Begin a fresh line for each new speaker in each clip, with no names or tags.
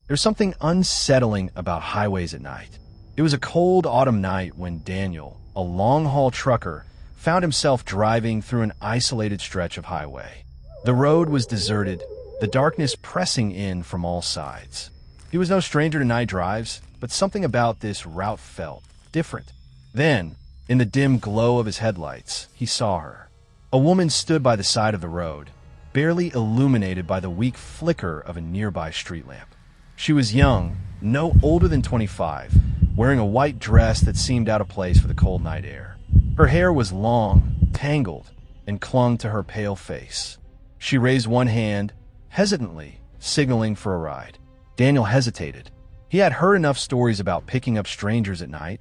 There's something unsettling about highways at night. It was a cold autumn night when Daniel, a long-haul trucker, found himself driving through an isolated stretch of highway. The road was deserted, the darkness pressing in from all sides. He was no stranger to night drives, but something about this route felt different. Then, in the dim glow of his headlights, he saw her. A woman stood by the side of the road, barely illuminated by the weak flicker of a nearby street lamp. She was young, no older than 25, wearing a white dress that seemed out of place for the cold night air. Her hair was long, tangled, and clung to her pale face. She raised one hand, hesitantly, signaling for a ride. Daniel hesitated. He had heard enough stories about picking up strangers at night,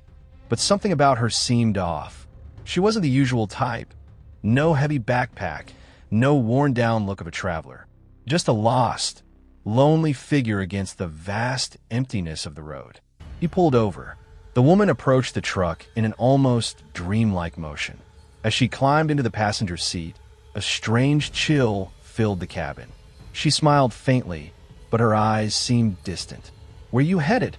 but something about her seemed off. She wasn't the usual type. No heavy backpack, no worn-down look of a traveler. Just a lost, lonely figure against the vast emptiness of the road. He pulled over. The woman approached the truck in an almost dreamlike motion. As she climbed into the passenger seat, a strange chill filled the cabin. She smiled faintly, but her eyes seemed distant. "Where you headed?"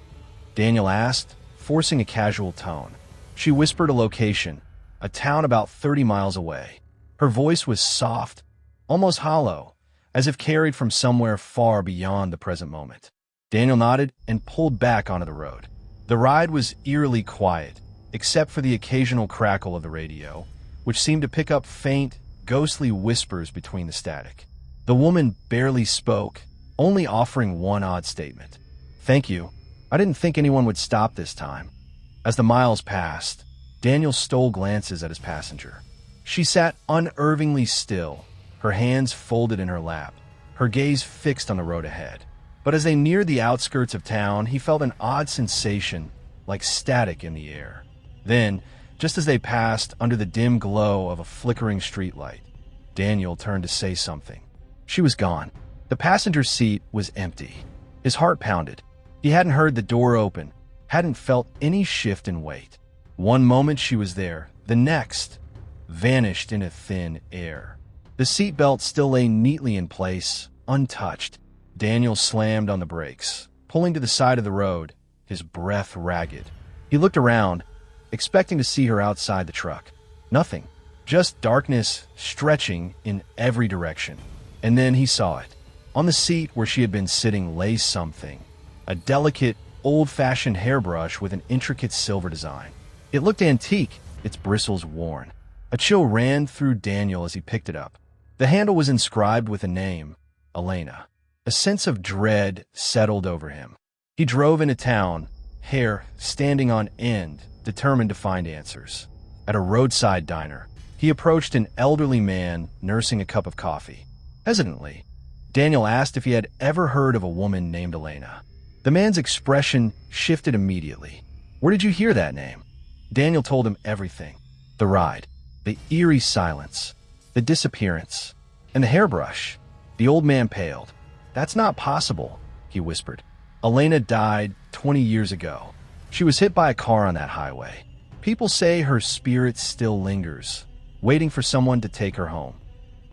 Daniel asked, forcing a casual tone. She whispered a location, a town about 30 miles away. Her voice was soft, almost hollow, as if carried from somewhere far beyond the present moment. Daniel nodded and pulled back onto the road. The ride was eerily quiet, except for the occasional crackle of the radio, which seemed to pick up faint, ghostly whispers between the static. The woman barely spoke, only offering one odd statement. "Thank you. I didn't think anyone would stop this time." As the miles passed, Daniel stole glances at his passenger. She sat unnervingly still, her hands folded in her lap, her gaze fixed on the road ahead. But as they neared the outskirts of town, he felt an odd sensation, like static in the air. Then, just as they passed under the dim glow of a flickering streetlight, Daniel turned to say something. She was gone. The passenger seat was empty. His heart pounded. He hadn't heard the door open, hadn't felt any shift in weight. One moment she was there, the next vanished into thin air. The seatbelt still lay neatly in place, untouched. Daniel slammed on the brakes, pulling to the side of the road, his breath ragged. He looked around, expecting to see her outside the truck. Nothing, just darkness stretching in every direction. And then he saw it. On the seat where she had been sitting lay something, a delicate, old-fashioned hairbrush with an intricate silver design. It looked antique, its bristles worn. A chill ran through Daniel as he picked it up. The handle was inscribed with a name, Elena. A sense of dread settled over him. He drove into town, hair standing on end, determined to find answers. At a roadside diner, he approached an elderly man nursing a cup of coffee. Hesitantly, Daniel asked if he had ever heard of a woman named Elena. The man's expression shifted immediately. "Where did you hear that name?" Daniel told him everything. The ride, the eerie silence, the disappearance, and the hairbrush. The old man paled. "That's not possible," he whispered. "Elena died 20 years ago. She was hit by a car on that highway. People say her spirit still lingers, waiting for someone to take her home."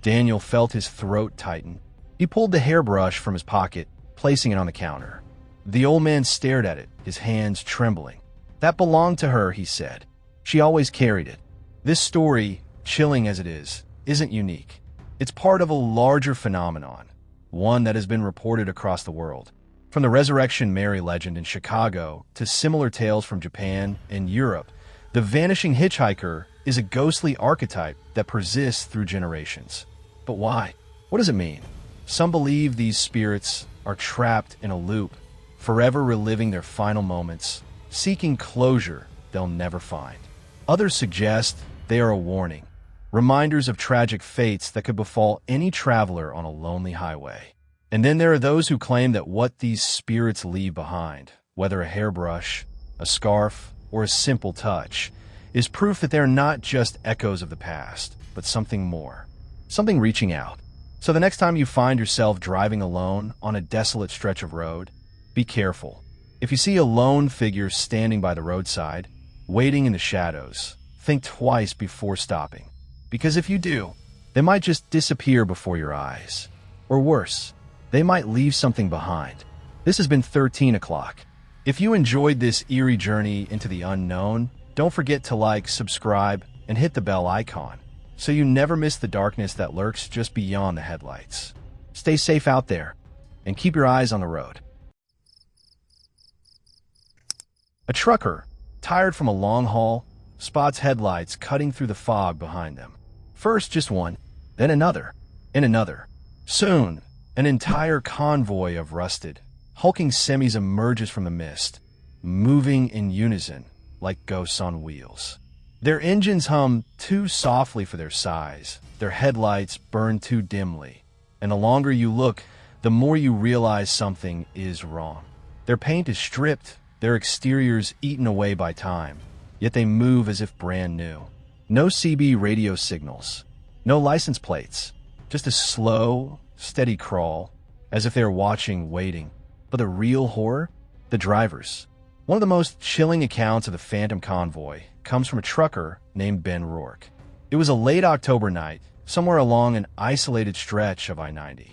Daniel felt his throat tighten. He pulled the hairbrush from his pocket, placing it on the counter. The old man stared at it, his hands trembling. "That belonged to her," he said. "She always carried it. This story, chilling as it is, isn't unique. It's part of a larger phenomenon, one that has been reported across the world. From the Resurrection Mary legend in Chicago to similar tales from Japan and Europe, the vanishing hitchhiker is a ghostly archetype that persists through generations. But why? What does it mean? Some believe these spirits are trapped in a loop, forever reliving their final moments, seeking closure they'll never find. Others suggest they are a warning, reminders of tragic fates that could befall any traveler on a lonely highway. And then there are those who claim that what these spirits leave behind, whether a hairbrush, a scarf, or a simple touch, is proof that they're not just echoes of the past, but something more, something reaching out. So the next time you find yourself driving alone on a desolate stretch of road, be careful. If you see a lone figure standing by the roadside, waiting in the shadows, think twice before stopping. Because if you do, they might just disappear before your eyes. Or worse, they might leave something behind. This has been 13 o'clock. If you enjoyed this eerie journey into the unknown, don't forget to like, subscribe, and hit the bell icon so you never miss the darkness that lurks just beyond the headlights. Stay safe out there and keep your eyes on the road. A trucker, tired from a long haul, spots headlights cutting through the fog behind them. First just one, then another, and another. Soon, an entire convoy of rusted, hulking semis emerges from the mist, moving in unison like ghosts on wheels. Their engines hum too softly for their size, their headlights burn too dimly, and the longer you look, the more you realize something is wrong. Their paint is stripped, their exteriors eaten away by time, yet they move as if brand new. No CB radio signals, no license plates, just a slow, steady crawl, as if they're watching, waiting. But the real horror? The drivers. One of the most chilling accounts of the Phantom Convoy comes from a trucker named Ben Rourke. It was a late October night, somewhere along an isolated stretch of I-90.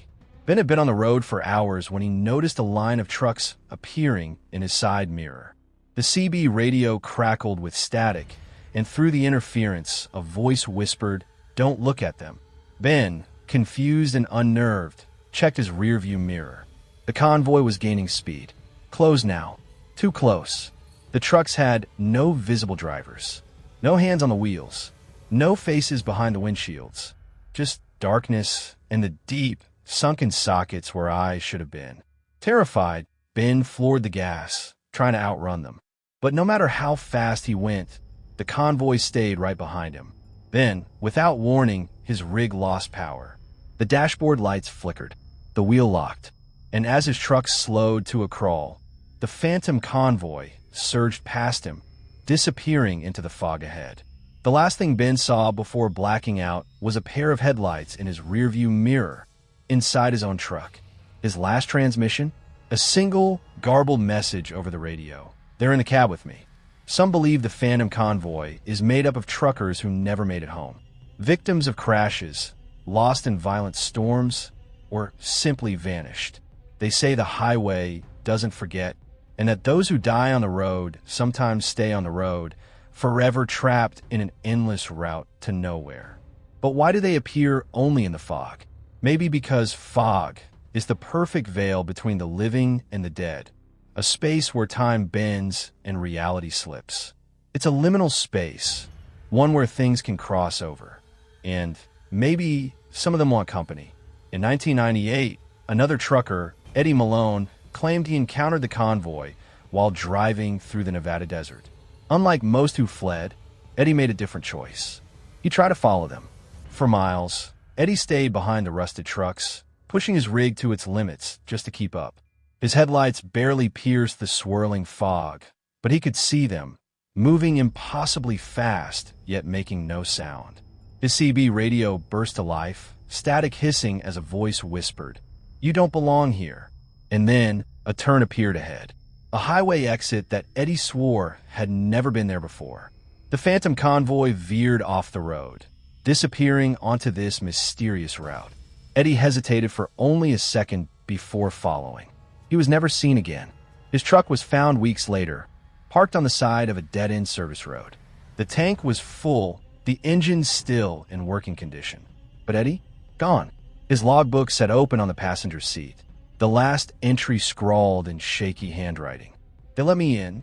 Ben had been on the road for hours when he noticed a line of trucks appearing in his side mirror. The CB radio crackled with static, and through the interference, a voice whispered, "Don't look at them." Ben, confused and unnerved, checked his rearview mirror. The convoy was gaining speed. Close now. Too close. The trucks had no visible drivers, no hands on the wheels, no faces behind the windshields, just darkness and the deep, sunken sockets where eyes should have been. Terrified, Ben floored the gas, trying to outrun them. But no matter how fast he went, the convoy stayed right behind him. Then, without warning, his rig lost power. The dashboard lights flickered, the wheel locked, and as his truck slowed to a crawl, the Phantom Convoy surged past him, disappearing into the fog ahead. The last thing Ben saw before blacking out was a pair of headlights in his rearview mirror inside his own truck. His last transmission? A single, garbled message over the radio. "They're in the cab with me." Some believe the Phantom Convoy is made up of truckers who never made it home. Victims of crashes, lost in violent storms, or simply vanished. They say the highway doesn't forget, and that those who die on the road sometimes stay on the road, forever trapped in an endless route to nowhere. But why do they appear only in the fog? Maybe because fog is the perfect veil between the living and the dead, a space where time bends and reality slips. It's a liminal space, one where things can cross over, and maybe some of them want company. In 1998, another trucker, Eddie Malone, claimed he encountered the convoy while driving through the Nevada desert. Unlike most who fled, Eddie made a different choice. He tried to follow them. For miles, Eddie stayed behind the rusted trucks, pushing his rig to its limits just to keep up. His headlights barely pierced the swirling fog, but he could see them, moving impossibly fast, yet making no sound. His CB radio burst to life, static hissing as a voice whispered, "You don't belong here." And then a turn appeared ahead, a highway exit that Eddie swore had never been there before. The Phantom Convoy veered off the road, disappearing onto this mysterious route. Eddie hesitated for only a second before following. He was never seen again. His truck was found weeks later, parked on the side of a dead-end service road. The tank was full, the engine still in working condition. But Eddie? Gone. His logbook sat open on the passenger seat, the last entry scrawled in shaky handwriting. "They let me in."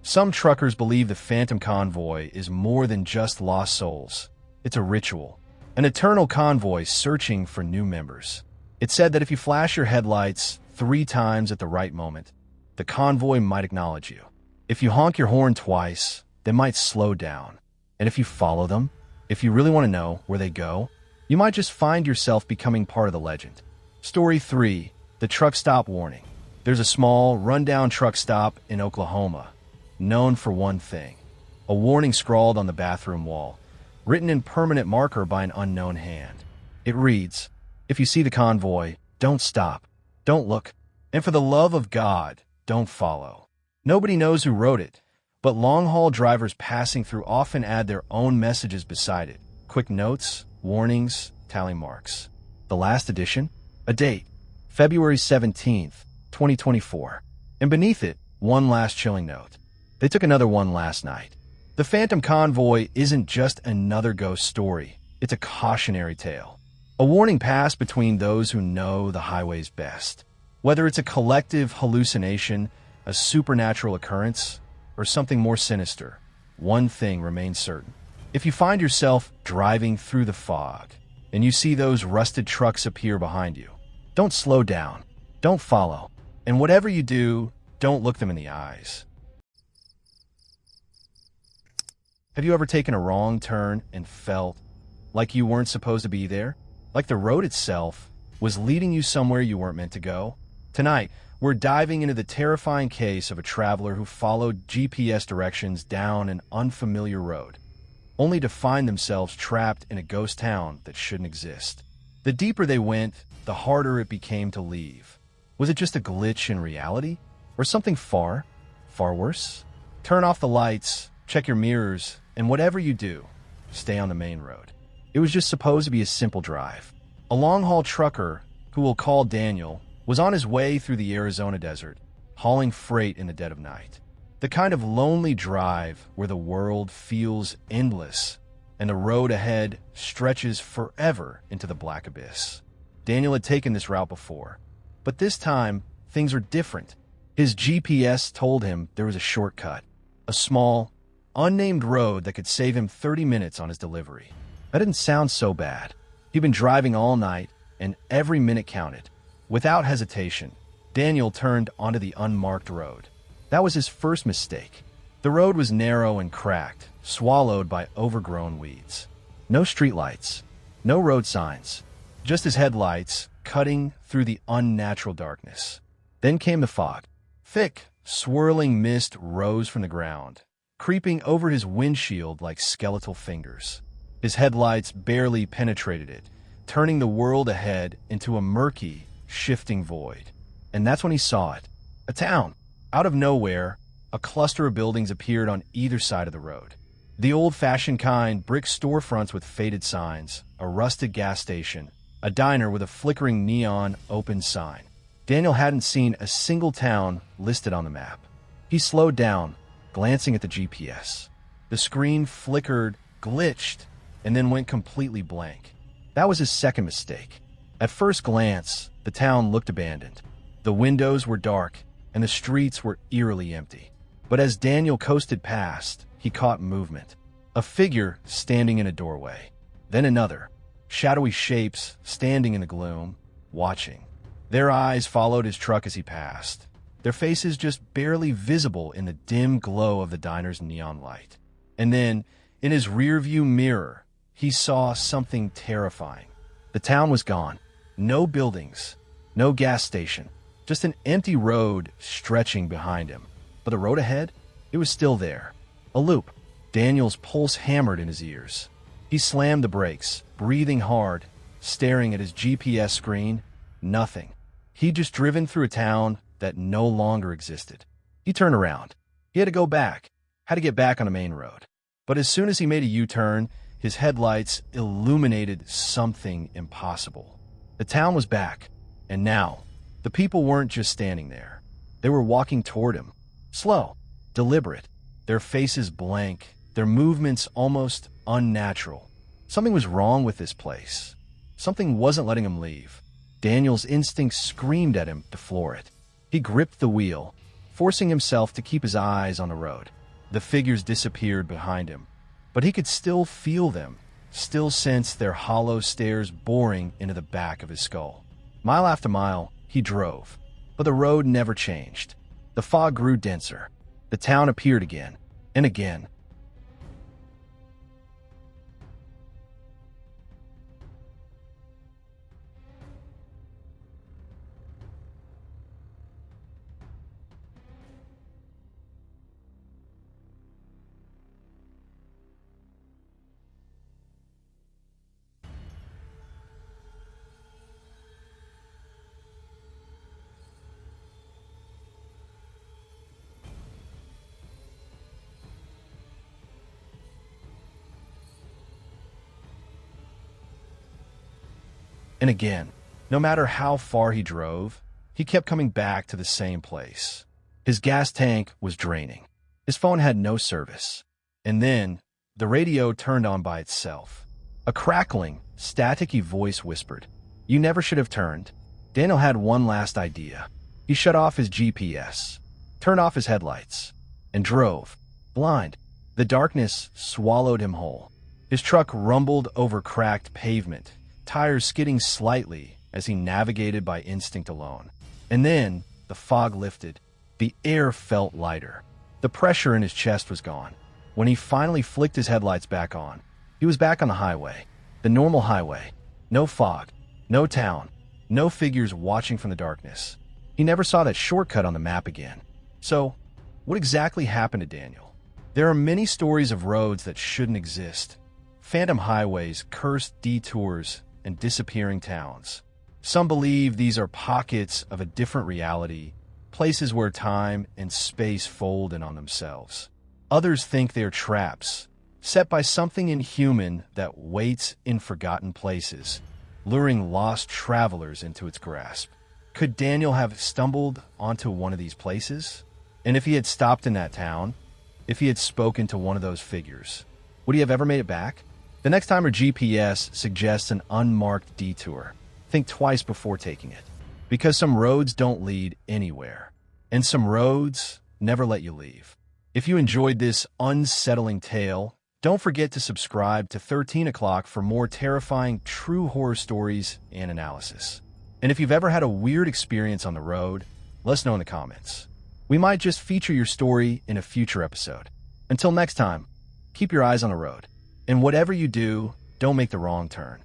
Some truckers believe the Phantom Convoy is more than just lost souls. It's a ritual, an eternal convoy searching for new members. It's said that if you flash your headlights 3 times at the right moment, the convoy might acknowledge you. If you honk your horn twice, they might slow down. And if you follow them, if you really want to know where they go, you might just find yourself becoming part of the legend. Story 3. The Truck Stop Warning. There's a small, rundown truck stop in Oklahoma, known for one thing: a warning scrawled on the bathroom wall, written in permanent marker by an unknown hand. It reads, "If you see the convoy, don't stop, don't look, and for the love of God, don't follow." Nobody knows who wrote it, but long-haul drivers passing through often add their own messages beside it. Quick notes, warnings, tally marks. The last edition? A date: February 17th, 2024. And beneath it, one last chilling note. They took another one last night. The Phantom Convoy isn't just another ghost story. It's a cautionary tale. A warning passed between those who know the highways best. Whether it's a collective hallucination, a supernatural occurrence, or something more sinister, one thing remains certain. If you find yourself driving through the fog and you see those rusted trucks appear behind you, don't slow down, don't follow, and whatever you do, don't look them in the eyes. Have you ever taken a wrong turn and felt like you weren't supposed to be there? Like the road itself was leading you somewhere you weren't meant to go? Tonight, we're diving into the terrifying case of a traveler who followed GPS directions down an unfamiliar road, only to find themselves trapped in a ghost town that shouldn't exist. The deeper they went, the harder it became to leave. Was it just a glitch in reality? Or something far, far worse? Turn off the lights, check your mirrors, and whatever you do, stay on the main road. It was just supposed to be a simple drive. A long-haul trucker, who we'll call Daniel, was on his way through the Arizona desert, hauling freight in the dead of night. The kind of lonely drive where the world feels endless and the road ahead stretches forever into the black abyss. Daniel had taken this route before, but this time things were different. His GPS told him there was a shortcut, a small, unnamed road that could save him 30 minutes on his delivery. That didn't sound so bad. He'd been driving all night, and every minute counted. Without hesitation, Daniel turned onto the unmarked road. That was his first mistake. The road was narrow and cracked, swallowed by overgrown weeds. No streetlights, no road signs, just his headlights cutting through the unnatural darkness. Then came the fog. Thick, swirling mist rose from the ground, creeping over his windshield like skeletal fingers. His headlights barely penetrated it, turning the world ahead into a murky, shifting void. And that's when he saw it. A town. Out of nowhere, a cluster of buildings appeared on either side of the road. The old-fashioned kind, brick storefronts with faded signs, a rusted gas station, a diner with a flickering neon open sign. Daniel hadn't seen a single town listed on the map. He slowed down, glancing at the GPS. The screen flickered, glitched, and then went completely blank. That was his second mistake. At first glance, the town looked abandoned. The windows were dark, and the streets were eerily empty. But as Daniel coasted past, he caught movement. A figure standing in a doorway. Then another. Shadowy shapes standing in the gloom, watching. Their eyes followed his truck as he passed, their faces just barely visible in the dim glow of the diner's neon light. And then, in his rearview mirror, he saw something terrifying. The town was gone. No buildings, no gas station, just an empty road stretching behind him. But the road ahead, it was still there. A loop. Daniel's pulse hammered in his ears. He slammed the brakes, breathing hard, staring at his GPS screen. Nothing. He'd just driven through a town that no longer existed. He turned around. He had to go back, had to get back on the main road. But as soon as he made a U-turn, his headlights illuminated something impossible. The town was back, and now, the people weren't just standing there. They were walking toward him. Slow, deliberate, their faces blank, their movements almost unnatural. Something was wrong with this place. Something wasn't letting him leave. Daniel's instincts screamed at him to floor it. He gripped the wheel, forcing himself to keep his eyes on the road. The figures disappeared behind him, but he could still feel them, still sense their hollow stares boring into the back of his skull. Mile after mile, he drove, but the road never changed. The fog grew denser. The town appeared again, and again. And again. No matter how far he drove, He kept coming back to the same place. His gas tank was draining. His phone had no service. And then, the radio turned on by itself. A crackling, staticky voice whispered, "You never should have turned." Daniel had one last idea. He shut off his GPS, turned off his headlights, and drove, blind. The darkness swallowed him whole. His truck rumbled over cracked pavement, tires skidding slightly as he navigated by instinct alone. And then, the fog lifted. The air felt lighter. The pressure in his chest was gone. When he finally flicked his headlights back on, he was back on the highway. The normal highway. No fog, no town, no figures watching from the darkness. He never saw that shortcut on the map again. So, what exactly happened to Daniel? There are many stories of roads that shouldn't exist. Phantom highways, cursed detours, and disappearing towns. Some believe these are pockets of a different reality, places where time and space fold in on themselves. Others think they are traps, set by something inhuman that waits in forgotten places, luring lost travelers into its grasp. Could Daniel have stumbled onto one of these places? And if he had stopped in that town, if he had spoken to one of those figures, would he have ever made it back? The next time your GPS suggests an unmarked detour, think twice before taking it. Because some roads don't lead anywhere, and some roads never let you leave. If you enjoyed this unsettling tale, don't forget to subscribe to 13 o'clock for more terrifying true horror stories and analysis. And if you've ever had a weird experience on the road, let us know in the comments. We might just feature your story in a future episode. Until next time, keep your eyes on the road. And whatever you do, don't make the wrong turn.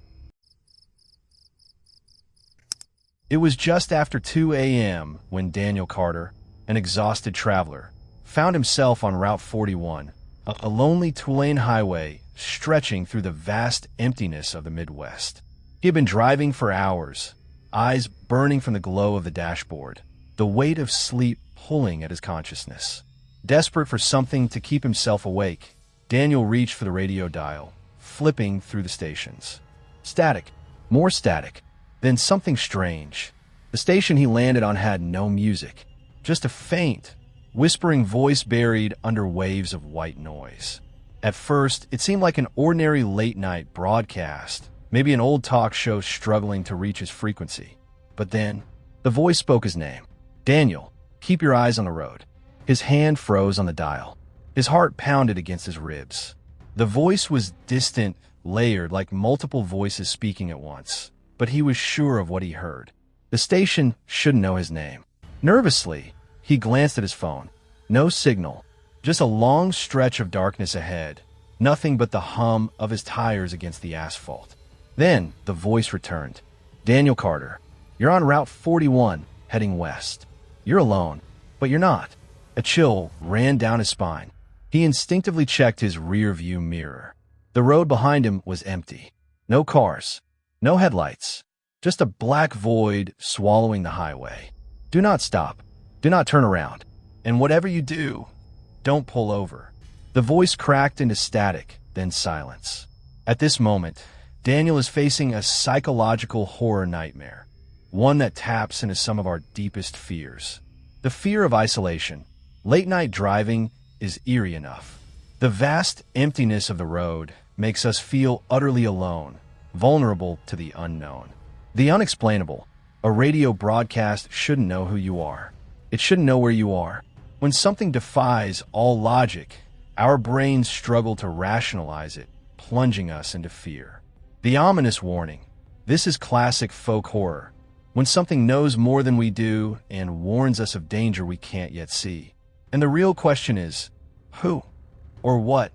It was just after 2 a.m. when Daniel Carter, an exhausted traveler, found himself on Route 41, a lonely two-lane highway stretching through the vast emptiness of the Midwest. He had been driving for hours, eyes burning from the glow of the dashboard, the weight of sleep pulling at his consciousness. Desperate for something to keep himself awake, Daniel reached for the radio dial, flipping through the stations. Static, more static, then something strange. The station he landed on had no music, just a faint, whispering voice buried under waves of white noise. At first, it seemed like an ordinary late-night broadcast, maybe an old talk show struggling to reach his frequency. But then, the voice spoke his name. "Daniel, keep your eyes on the road." His hand froze on the dial. His heart pounded against his ribs. The voice was distant, layered, like multiple voices speaking at once. But he was sure of what he heard. The station shouldn't know his name. Nervously, he glanced at his phone. No signal. Just a long stretch of darkness ahead. Nothing but the hum of his tires against the asphalt. Then the voice returned. "Daniel Carter, you're on Route 41, heading west. You're alone, but you're not." A chill ran down his spine. He instinctively checked his rear-view mirror. The road behind him was empty. No cars. No headlights. Just a black void swallowing the highway. Do not stop. Do not turn around. And whatever you do, don't pull over. The voice cracked into static, then silence. At this moment, Daniel is facing a psychological horror nightmare, one that taps into some of our deepest fears. The fear of isolation. Late-night driving is eerie enough. The vast emptiness of the road makes us feel utterly alone, vulnerable to the unknown. The unexplainable. A radio broadcast shouldn't know who you are. It shouldn't know where you are. When something defies all logic, our brains struggle to rationalize it, plunging us into fear. The ominous warning. This is classic folk horror. When something knows more than we do and warns us of danger we can't yet see. And the real question is, who or what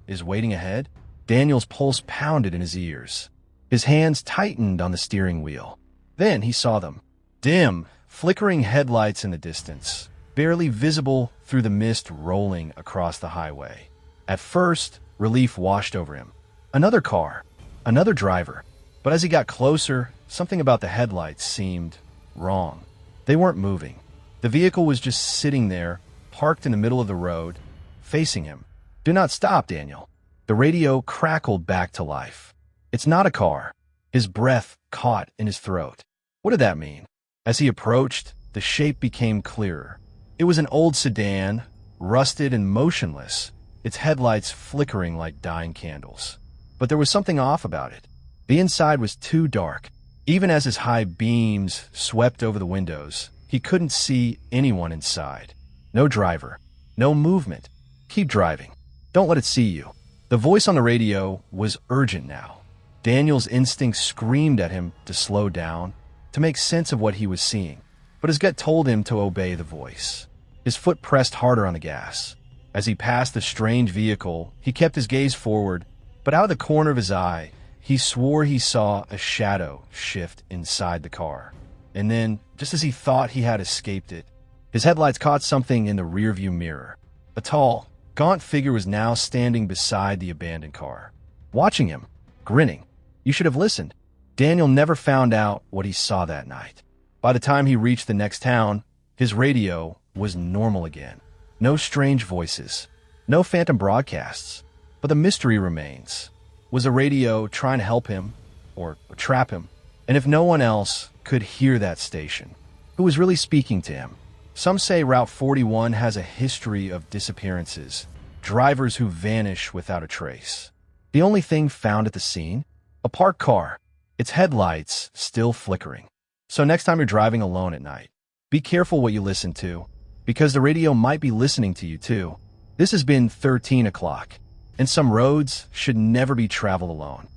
is waiting ahead? Daniel's pulse pounded in his ears. His hands tightened on the steering wheel. Then he saw them. Dim, flickering headlights in the distance, barely visible through the mist rolling across the highway. At first, relief washed over him. Another car, another driver. But as he got closer, something about the headlights seemed wrong. They weren't moving. The vehicle was just sitting there, parked in the middle of the road, facing him. "Do not stop, Daniel." The radio crackled back to life. "It's not a car." His breath caught in his throat. What did that mean? As he approached, the shape became clearer. It was an old sedan, rusted and motionless, its headlights flickering like dying candles. But there was something off about it. The inside was too dark. Even as his high beams swept over the windows, he couldn't see anyone inside. No driver. No movement. Keep driving. Don't let it see you. The voice on the radio was urgent now. Daniel's instinct screamed at him to slow down, to make sense of what he was seeing. But his gut told him to obey the voice. His foot pressed harder on the gas. As he passed the strange vehicle, he kept his gaze forward, but out of the corner of his eye, he swore he saw a shadow shift inside the car. And then, just as he thought he had escaped it, his headlights caught something in the rearview mirror. A tall, gaunt figure was now standing beside the abandoned car, watching him, grinning. You should have listened. Daniel never found out what he saw that night. By the time he reached the next town, his radio was normal again. No strange voices, no phantom broadcasts, but the mystery remains. Was the radio trying to help him or trap him? And if no one else could hear that station, who was really speaking to him? Some say Route 41 has a history of disappearances, drivers who vanish without a trace. The only thing found at the scene? A parked car, its headlights still flickering. So next time you're driving alone at night, be careful what you listen to, because the radio might be listening to you too. This has been 13 o'clock, and some roads should never be traveled alone.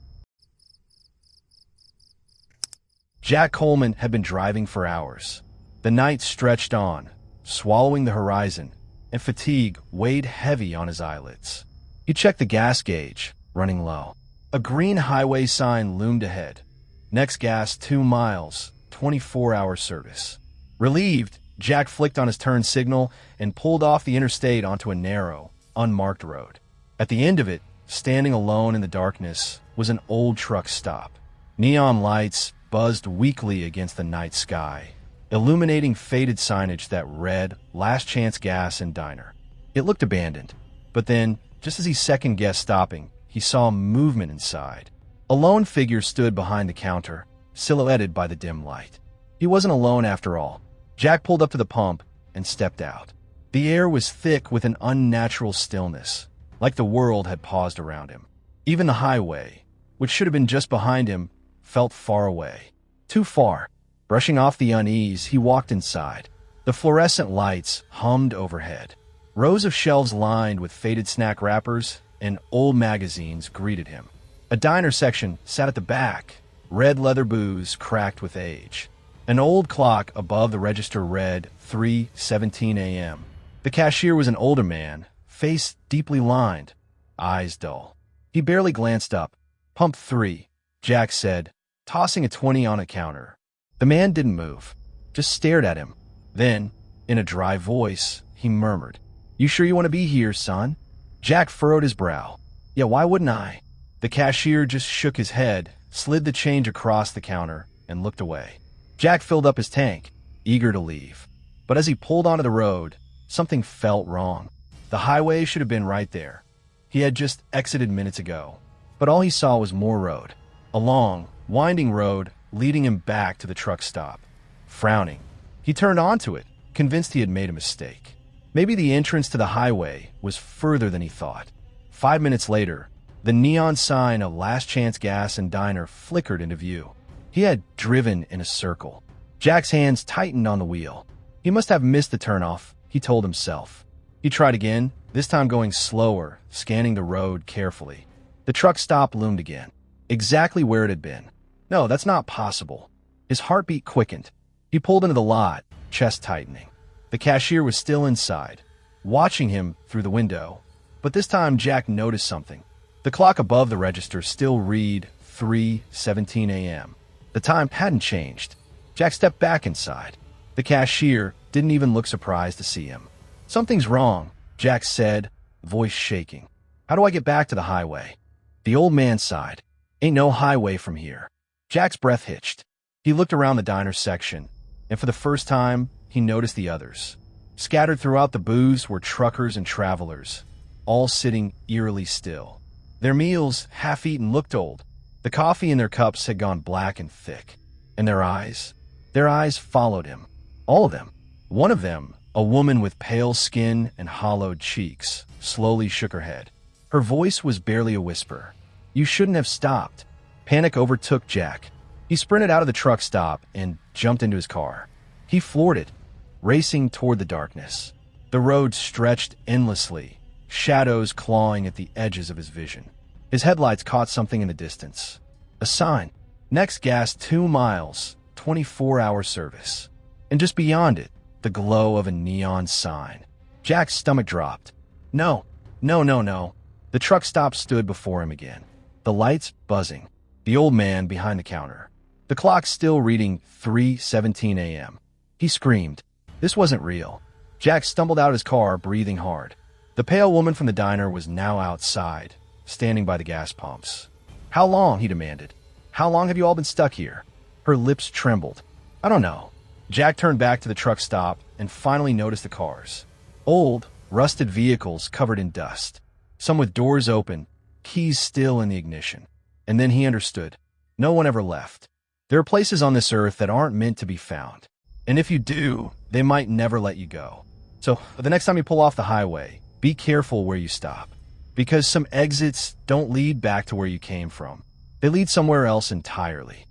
Jack Coleman had been driving for hours. The night stretched on, swallowing the horizon, and fatigue weighed heavy on his eyelids. He checked the gas gauge, running low. A green highway sign loomed ahead. Next gas 2 miles, 24-hour service. Relieved, Jack flicked on his turn signal and pulled off the interstate onto a narrow, unmarked road. At the end of it, standing alone in the darkness, was an old truck stop. Neon lights buzzed weakly against the night sky, illuminating faded signage that read Last Chance Gas and Diner. It looked abandoned, but then, just as he second-guessed stopping, he saw movement inside. A lone figure stood behind the counter, silhouetted by the dim light. He wasn't alone after all. Jack pulled up to the pump and stepped out. The air was thick with an unnatural stillness, like the world had paused around him. Even the highway, which should have been just behind him, felt far away. Too far. Brushing off the unease, he walked inside. The fluorescent lights hummed overhead. Rows of shelves lined with faded snack wrappers and old magazines greeted him. A diner section sat at the back, red leather booths cracked with age. An old clock above the register read 3:17 a.m. The cashier was an older man, face deeply lined, eyes dull. He barely glanced up. "Pump 3, Jack said, tossing a 20 on a counter. The man didn't move, just stared at him. Then, in a dry voice, he murmured, "You sure you want to be here, son?" Jack furrowed his brow. "Yeah, why wouldn't I?" The cashier just shook his head, slid the change across the counter, and looked away. Jack filled up his tank, eager to leave. But as he pulled onto the road, something felt wrong. The highway should have been right there. He had just exited minutes ago. But all he saw was more road. A long, winding road leading him back to the truck stop. Frowning, he turned onto it, convinced he had made a mistake. Maybe the entrance to the highway was further than he thought. 5 minutes later, the neon sign of Last Chance Gas and Diner flickered into view. He had driven in a circle. Jack's hands tightened on the wheel. He must have missed the turnoff, he told himself. He tried again, this time going slower, scanning the road carefully. The truck stop loomed again, exactly where it had been. No, that's not possible. His heartbeat quickened. He pulled into the lot, chest tightening. The cashier was still inside, watching him through the window. But this time Jack noticed something. The clock above the register still read 3:17 a.m. The time hadn't changed. Jack stepped back inside. The cashier didn't even look surprised to see him. "Something's wrong," Jack said, voice shaking. "How do I get back to the highway?" The old man sighed. "Ain't no highway from here." Jack's breath hitched. He looked around the diner section, and for the first time, he noticed the others. Scattered throughout the booths were truckers and travelers, all sitting eerily still. Their meals, half-eaten, looked old. The coffee in their cups had gone black and thick. And their eyes followed him. All of them. One of them, a woman with pale skin and hollowed cheeks, slowly shook her head. Her voice was barely a whisper. "You shouldn't have stopped." Panic overtook Jack. He sprinted out of the truck stop and jumped into his car. He floored it, racing toward the darkness. The road stretched endlessly, shadows clawing at the edges of his vision. His headlights caught something in the distance. A sign. Next gas 2 miles, 24-hour service. And just beyond it, the glow of a neon sign. Jack's stomach dropped. No. The truck stop stood before him again. The lights buzzing. The old man behind the counter. The clock still reading 3:17 a.m. He screamed. This wasn't real. Jack stumbled out of his car, breathing hard. The pale woman from the diner was now outside, standing by the gas pumps. "How long?" he demanded. "How long have you all been stuck here?" Her lips trembled. "I don't know." Jack turned back to the truck stop and finally noticed the cars. Old, rusted vehicles covered in dust. Some with doors open, keys still in the ignition. And then he understood. No one ever left. There are places on this earth that aren't meant to be found. And if you do, they might never let you go. So the next time you pull off the highway, be careful where you stop. Because some exits don't lead back to where you came from. They lead somewhere else entirely.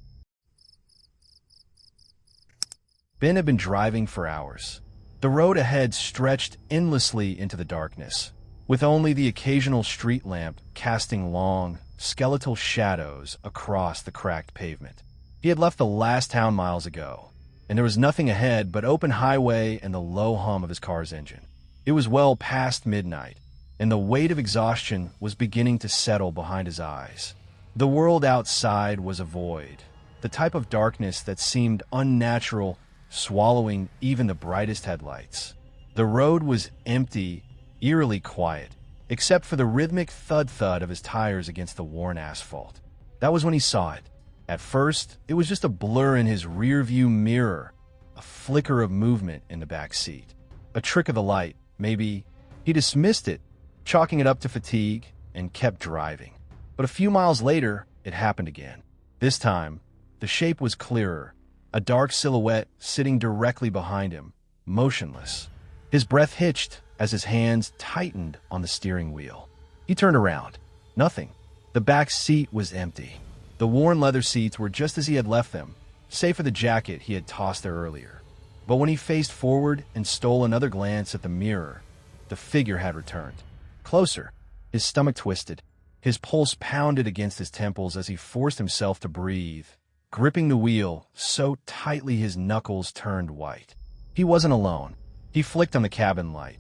Ben had been driving for hours. The road ahead stretched endlessly into the darkness, with only the occasional street lamp casting long, skeletal shadows across the cracked pavement. He had left the last town miles ago, and there was nothing ahead but open highway and the low hum of his car's engine. It was well past midnight, and the weight of exhaustion was beginning to settle behind his eyes. The world outside was a void, the type of darkness that seemed unnatural, swallowing even the brightest headlights. The road was empty, eerily quiet, except for the rhythmic thud-thud of his tires against the worn asphalt. That was when he saw it. At first, it was just a blur in his rear-view mirror, a flicker of movement in the back seat. A trick of the light, maybe. He dismissed it, chalking it up to fatigue, and kept driving. But a few miles later, it happened again. This time, the shape was clearer, a dark silhouette sitting directly behind him, motionless. His breath hitched as his hands tightened on the steering wheel. He turned around. Nothing. The back seat was empty. The worn leather seats were just as he had left them, save for the jacket he had tossed there earlier. But when he faced forward and stole another glance at the mirror, the figure had returned. Closer. His stomach twisted. His pulse pounded against his temples as he forced himself to breathe, gripping the wheel so tightly his knuckles turned white. He wasn't alone. He flicked on the cabin light,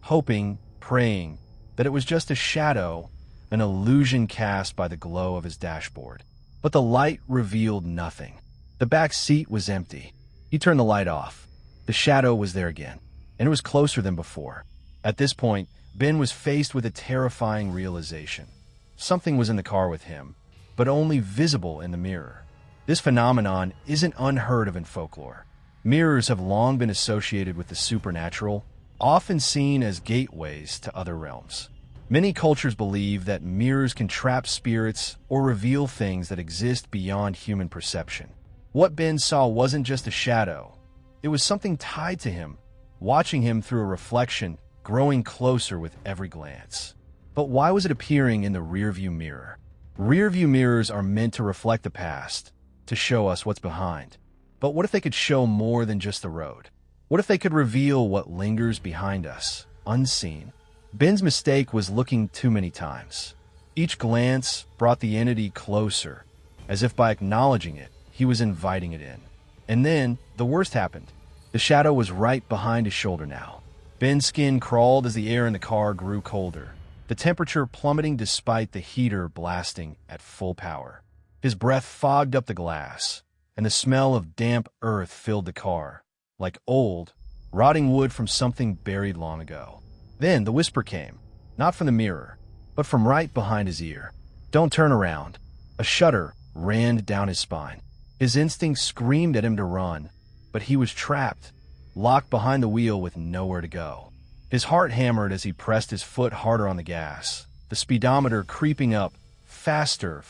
hoping, praying, that it was just a shadow, an illusion cast by the glow of his dashboard. But the light revealed nothing. The back seat was empty. He turned the light off. The shadow was there again, and it was closer than before. At this point, Ben was faced with a terrifying realization. Something was in the car with him, but only visible in the mirror. This phenomenon isn't unheard of in folklore. Mirrors have long been associated with the supernatural, often seen as gateways to other realms. Many cultures believe that mirrors can trap spirits or reveal things that exist beyond human perception. What Ben saw wasn't just a shadow. It was something tied to him, watching him through a reflection, growing closer with every glance. But why was it appearing in the rearview mirror? Rearview mirrors are meant to reflect the past, to show us what's behind. But what if they could show more than just the road? What if they could reveal what lingers behind us, unseen? Ben's mistake was looking too many times. Each glance brought the entity closer, as if by acknowledging it, he was inviting it in. And then, the worst happened. The shadow was right behind his shoulder now. Ben's skin crawled as the air in the car grew colder, the temperature plummeting despite the heater blasting at full power. His breath fogged up the glass, and the smell of damp earth filled the car, like old, rotting wood from something buried long ago. Then the whisper came, not from the mirror, but from right behind his ear. "Don't turn around." A shudder ran down his spine. His instincts screamed at him to run, but he was trapped, locked behind the wheel with nowhere to go. His heart hammered as he pressed his foot harder on the gas, the speedometer creeping up, faster,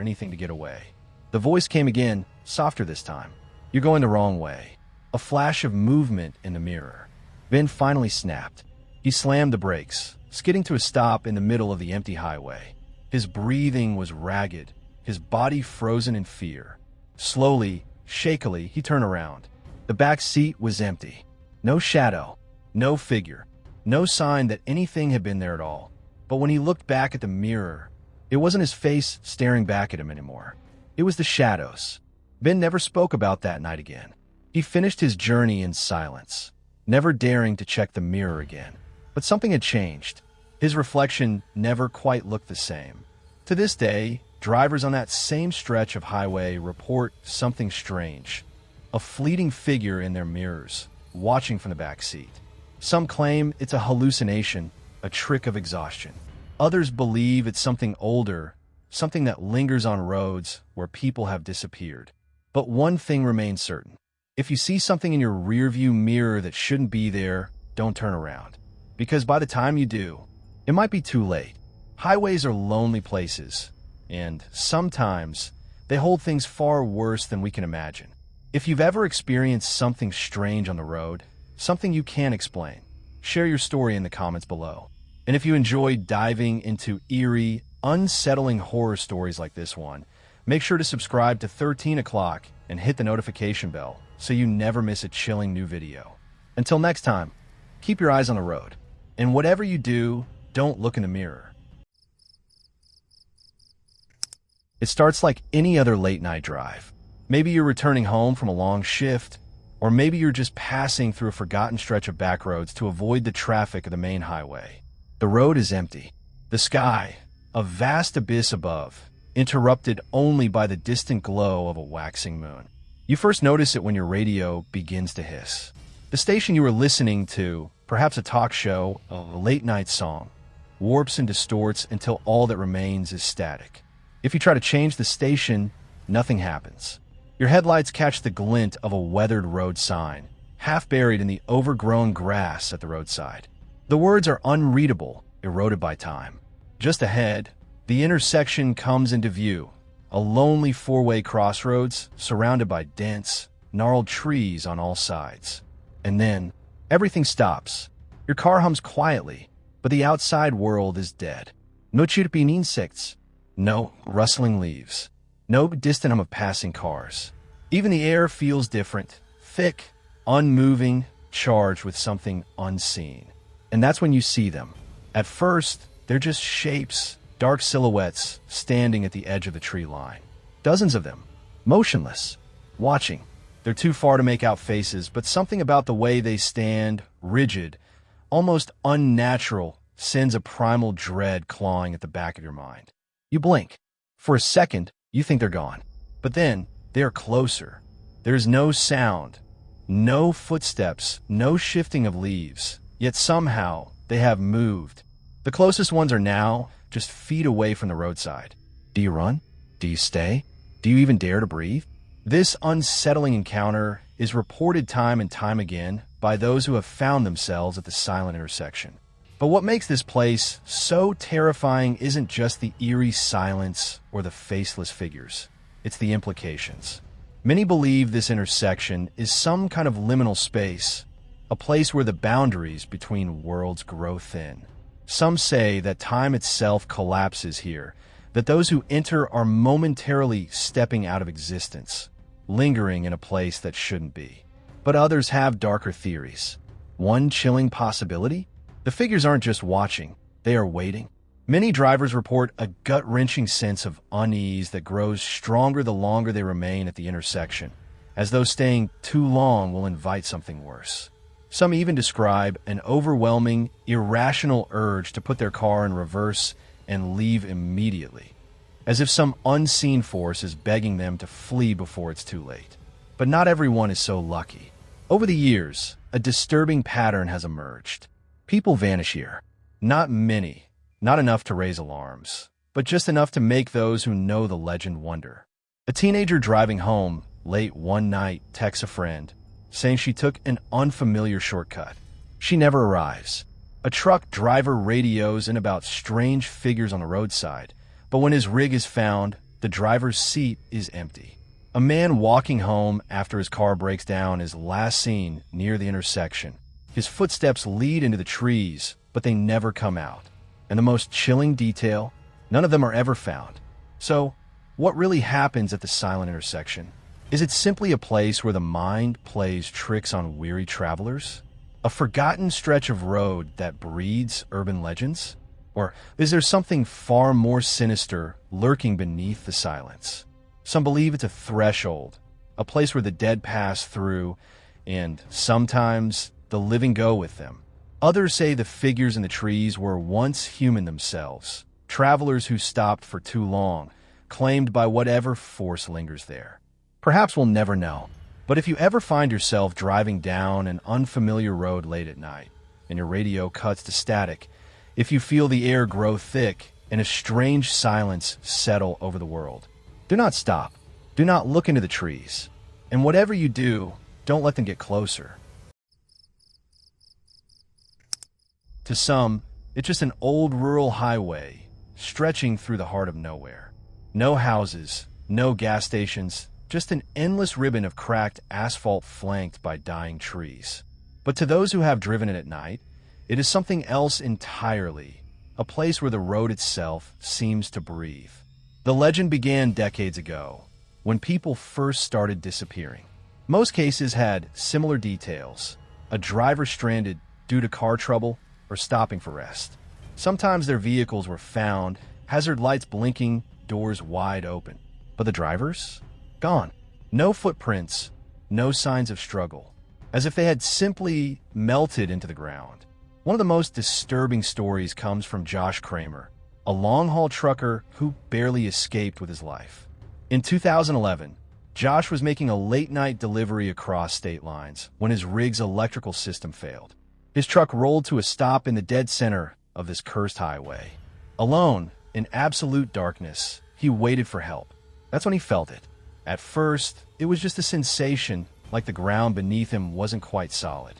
anything to get away. The voice came again, softer this time. "You're going the wrong way." A flash of movement in the mirror. Ben finally snapped. He slammed the brakes, skidding to a stop in the middle of the empty highway. His breathing was ragged, his body frozen in fear. Slowly, shakily, he turned around. The back seat was empty. No shadow, no figure, no sign that anything had been there at all. But when he looked back at the mirror, it wasn't his face staring back at him anymore. It was the shadows. Ben never spoke about that night again. He finished his journey in silence, never daring to check the mirror again. But something had changed. His reflection never quite looked the same. To this day, drivers on that same stretch of highway report something strange. A fleeting figure in their mirrors, watching from the back seat. Some claim it's a hallucination, a trick of exhaustion. Others believe it's something older, something that lingers on roads where people have disappeared. But one thing remains certain. If you see something in your rearview mirror that shouldn't be there, don't turn around. Because by the time you do, it might be too late. Highways are lonely places, and sometimes they hold things far worse than we can imagine. If you've ever experienced something strange on the road, something you can't explain, share your story in the comments below. And if you enjoyed diving into eerie, unsettling horror stories like this one, make sure to subscribe to 13 o'clock and hit the notification bell so you never miss a chilling new video. Until next time, keep your eyes on the road. And whatever you do, don't look in the mirror. It starts like any other late-night drive. Maybe you're returning home from a long shift, or maybe you're just passing through a forgotten stretch of back roads to avoid the traffic of the main highway. The road is empty. The sky, a vast abyss above, interrupted only by the distant glow of a waxing moon. You first notice it when your radio begins to hiss. The station you were listening to, perhaps a talk show, a late-night song, warps and distorts until all that remains is static. If you try to change the station, nothing happens. Your headlights catch the glint of a weathered road sign, half buried in the overgrown grass at the roadside. The words are unreadable, eroded by time. Just ahead, the intersection comes into view, a lonely four-way crossroads surrounded by dense, gnarled trees on all sides. And then, everything stops. Your car hums quietly, but the outside world is dead. No chirping insects, no rustling leaves, no distant hum of passing cars. Even the air feels different, thick, unmoving, charged with something unseen. And that's when you see them. At first, they're just shapes, dark silhouettes standing at the edge of the tree line. Dozens of them, motionless, watching. They're too far to make out faces, but something about the way they stand, rigid, almost unnatural, sends a primal dread clawing at the back of your mind. You blink. For a second, you think they're gone. But then, they are closer. There's no sound, no footsteps, no shifting of leaves. Yet somehow, they have moved. The closest ones are now just feet away from the roadside. Do you run? Do you stay? Do you even dare to breathe? This unsettling encounter is reported time and time again by those who have found themselves at the silent intersection. But what makes this place so terrifying isn't just the eerie silence or the faceless figures. It's the implications. Many believe this intersection is some kind of liminal space, a place where the boundaries between worlds grow thin. Some say that time itself collapses here, that those who enter are momentarily stepping out of existence, lingering in a place that shouldn't be. But others have darker theories. One chilling possibility? The figures aren't just watching, they are waiting. Many drivers report a gut-wrenching sense of unease that grows stronger the longer they remain at the intersection, as though staying too long will invite something worse. Some even describe an overwhelming, irrational urge to put their car in reverse and leave immediately, as if some unseen force is begging them to flee before it's too late. But not everyone is so lucky. Over the years, a disturbing pattern has emerged. People vanish here. Not many, not enough to raise alarms, but just enough to make those who know the legend wonder. A teenager driving home late one night texts a friend, saying she took an unfamiliar shortcut. She never arrives. A truck driver radios in about strange figures on the roadside, but when his rig is found, the driver's seat is empty. A man walking home after his car breaks down is last seen near the intersection. His footsteps lead into the trees, but they never come out. And the most chilling detail, none of them are ever found. So, what really happens at the silent intersection? Is it simply a place where the mind plays tricks on weary travelers? A forgotten stretch of road that breeds urban legends? Or is there something far more sinister lurking beneath the silence? Some believe it's a threshold, a place where the dead pass through, and sometimes the living go with them. Others say the figures in the trees were once human themselves, travelers who stopped for too long, claimed by whatever force lingers there. Perhaps we'll never know, but if you ever find yourself driving down an unfamiliar road late at night, and your radio cuts to static, if you feel the air grow thick and a strange silence settle over the world, do not stop. Do not look into the trees. And whatever you do, don't let them get closer. To some, it's just an old rural highway stretching through the heart of nowhere. No houses, no gas stations, just an endless ribbon of cracked asphalt flanked by dying trees. But to those who have driven it at night, it is something else entirely, a place where the road itself seems to breathe. The legend began decades ago, when people first started disappearing. Most cases had similar details: a driver stranded due to car trouble or stopping for rest. Sometimes their vehicles were found, hazard lights blinking, doors wide open. But the drivers? Gone. No footprints, no signs of struggle, as if they had simply melted into the ground. One of the most disturbing stories comes from Josh Kramer, a long-haul trucker who barely escaped with his life. In 2011, Josh was making a late-night delivery across state lines when his rig's electrical system failed. His truck rolled to a stop in the dead center of this cursed highway. Alone, in absolute darkness, he waited for help. That's when he felt it. At first, it was just a sensation, like the ground beneath him wasn't quite solid.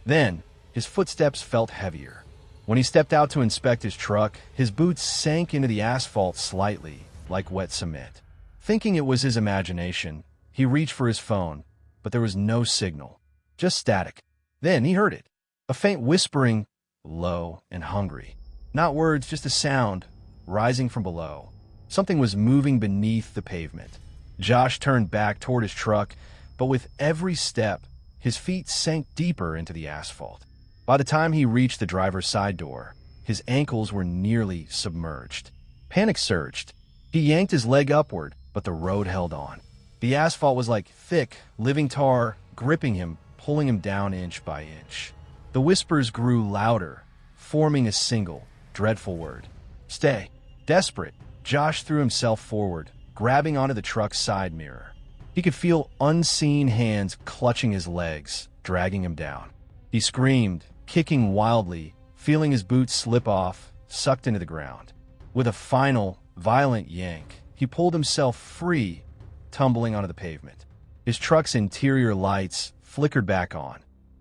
Then, his footsteps felt heavier. When he stepped out to inspect his truck, his boots sank into the asphalt slightly, like wet cement. Thinking it was his imagination, he reached for his phone, but there was no signal, just static. Then he heard it, a faint whispering, low and hungry. Not words, just a sound, rising from below. Something was moving beneath the pavement. Josh turned back toward his truck, but with every step, his feet sank deeper into the asphalt. By the time he reached the driver's side door, his ankles were nearly submerged. Panic surged. He yanked his leg upward, but the road held on. The asphalt was like thick, living tar, gripping him, pulling him down inch by inch. The whispers grew louder, forming a single, dreadful word. Stay. Desperate, Josh threw himself forward, grabbing onto the truck's side mirror. He could feel unseen hands clutching his legs, dragging him down. He screamed, kicking wildly, feeling his boots slip off, sucked into the ground. With a final, violent yank, he pulled himself free, tumbling onto the pavement. His truck's interior lights flickered back on,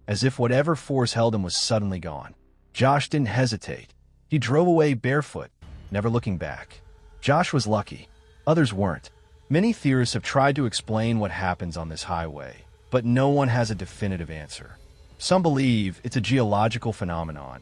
as if whatever force held him was suddenly gone. Josh didn't hesitate. He drove away barefoot, never looking back. Josh was lucky. Others weren't. Many theorists have tried to explain what happens on this highway, but no one has a definitive answer. Some believe it's a geological phenomenon,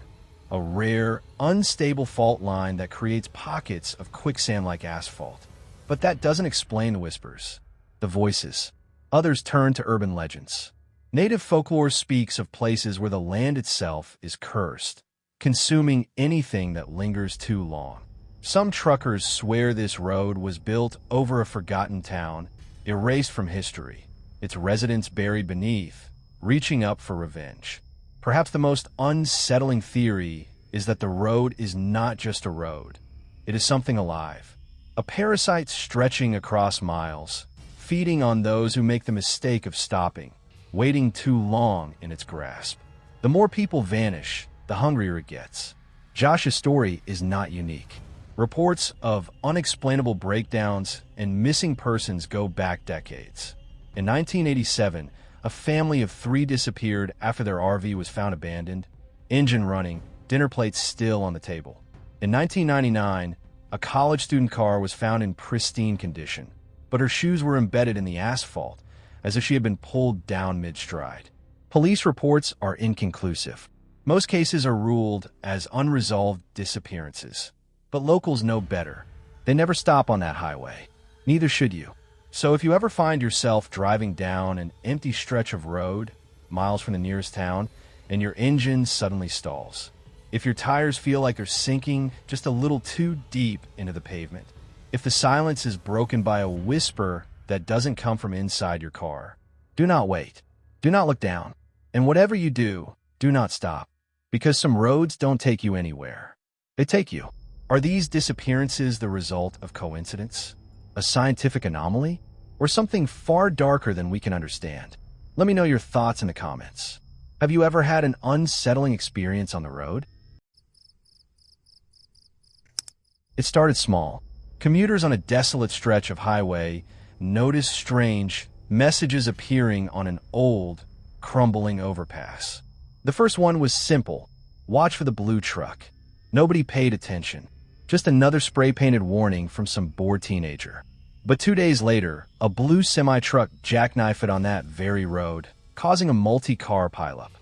a rare, unstable fault line that creates pockets of quicksand-like asphalt. But that doesn't explain the whispers, the voices. Others turn to urban legends. Native folklore speaks of places where the land itself is cursed, consuming anything that lingers too long. Some truckers swear this road was built over a forgotten town, erased from history, its residents buried beneath, reaching up for revenge. Perhaps the most unsettling theory is that the road is not just a road. It is something alive, a parasite stretching across miles, feeding on those who make the mistake of stopping, waiting too long in its grasp. The more people vanish, the hungrier it gets. Josh's story is not unique. Reports of unexplainable breakdowns and missing persons go back decades. In 1987, a family of 3 disappeared after their RV was found abandoned, engine running, dinner plates still on the table. In 1999, a college student car was found in pristine condition, but her shoes were embedded in the asphalt, as if she had been pulled down mid-stride. Police reports are inconclusive. Most cases are ruled as unresolved disappearances. But locals know better. They never stop on that highway. Neither should you. So if you ever find yourself driving down an empty stretch of road, miles from the nearest town, and your engine suddenly stalls, if your tires feel like they're sinking just a little too deep into the pavement, if the silence is broken by a whisper that doesn't come from inside your car, do not wait. Do not look down. And whatever you do, do not stop. Because some roads don't take you anywhere. They take you. Are these disappearances the result of coincidence? A scientific anomaly? Or something far darker than we can understand? Let me know your thoughts in the comments. Have you ever had an unsettling experience on the road? It started small. Commuters on a desolate stretch of highway noticed strange messages appearing on an old, crumbling overpass. The first one was simple: watch for the blue truck. Nobody paid attention. Just another spray-painted warning from some bored teenager. But 2 days later, a blue semi-truck jackknifed it on that very road, causing a multi-car pileup.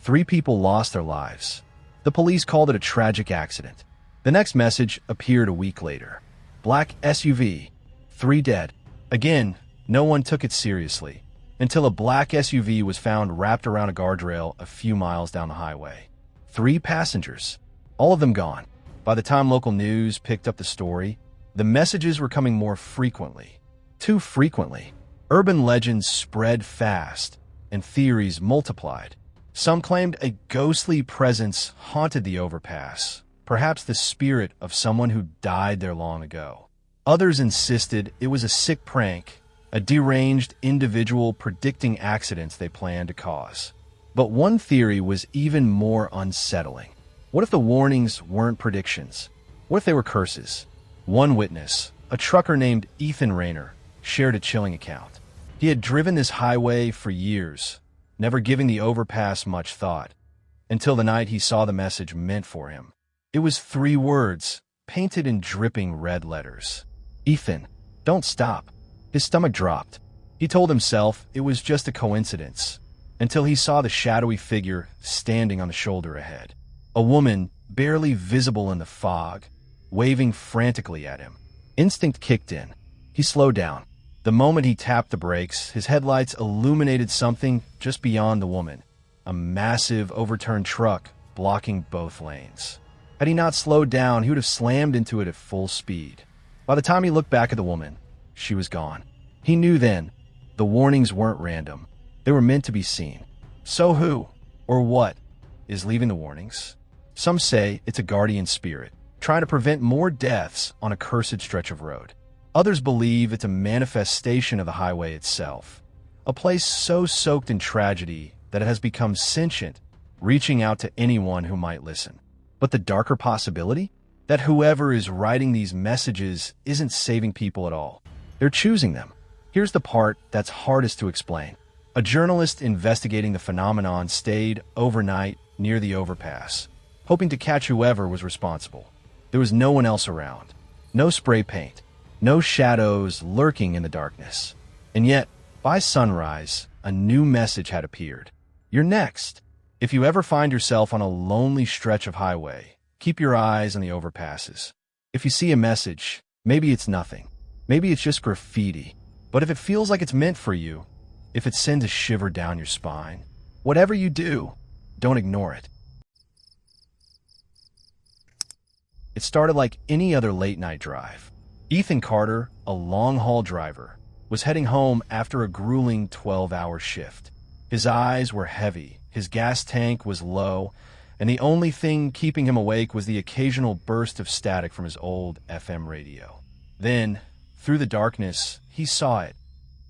3 people lost their lives. The police called it a tragic accident. The next message appeared a week later. Black SUV, 3 dead. Again, no one took it seriously, until a black SUV was found wrapped around a guardrail a few miles down the highway. 3 passengers, all of them gone. By the time local news picked up the story, the messages were coming more frequently. Too frequently. Urban legends spread fast, and theories multiplied. Some claimed a ghostly presence haunted the overpass, perhaps the spirit of someone who died there long ago. Others insisted it was a sick prank, a deranged individual predicting accidents they planned to cause. But one theory was even more unsettling. What if the warnings weren't predictions? What if they were curses? One witness, a trucker named Ethan Rayner, shared a chilling account. He had driven this highway for years, never giving the overpass much thought, until the night he saw the message meant for him. It was 3 words, painted in dripping red letters. Ethan, don't stop. His stomach dropped. He told himself it was just a coincidence, until he saw the shadowy figure standing on the shoulder ahead. A woman, barely visible in the fog, waving frantically at him. Instinct kicked in. He slowed down. The moment he tapped the brakes, his headlights illuminated something just beyond the woman. A massive overturned truck blocking both lanes. Had he not slowed down, he would have slammed into it at full speed. By the time he looked back at the woman, she was gone. He knew then, the warnings weren't random. They were meant to be seen. So who, or what, is leaving the warnings? Some say it's a guardian spirit, trying to prevent more deaths on a cursed stretch of road. Others believe it's a manifestation of the highway itself, a place so soaked in tragedy that it has become sentient, reaching out to anyone who might listen. But the darker possibility? That whoever is writing these messages isn't saving people at all. They're choosing them. Here's the part that's hardest to explain. A journalist investigating the phenomenon stayed overnight near the overpass, hoping to catch whoever was responsible. There was no one else around. No spray paint. No shadows lurking in the darkness. And yet, by sunrise, a new message had appeared. You're next. If you ever find yourself on a lonely stretch of highway, keep your eyes on the overpasses. If you see a message, maybe it's nothing. Maybe it's just graffiti. But if it feels like it's meant for you, if it sends a shiver down your spine, whatever you do, don't ignore it. It started like any other late-night drive. Ethan Carter, a long-haul driver, was heading home after a grueling 12-hour shift. His eyes were heavy, his gas tank was low, and the only thing keeping him awake was the occasional burst of static from his old FM radio. Then, through the darkness, he saw it.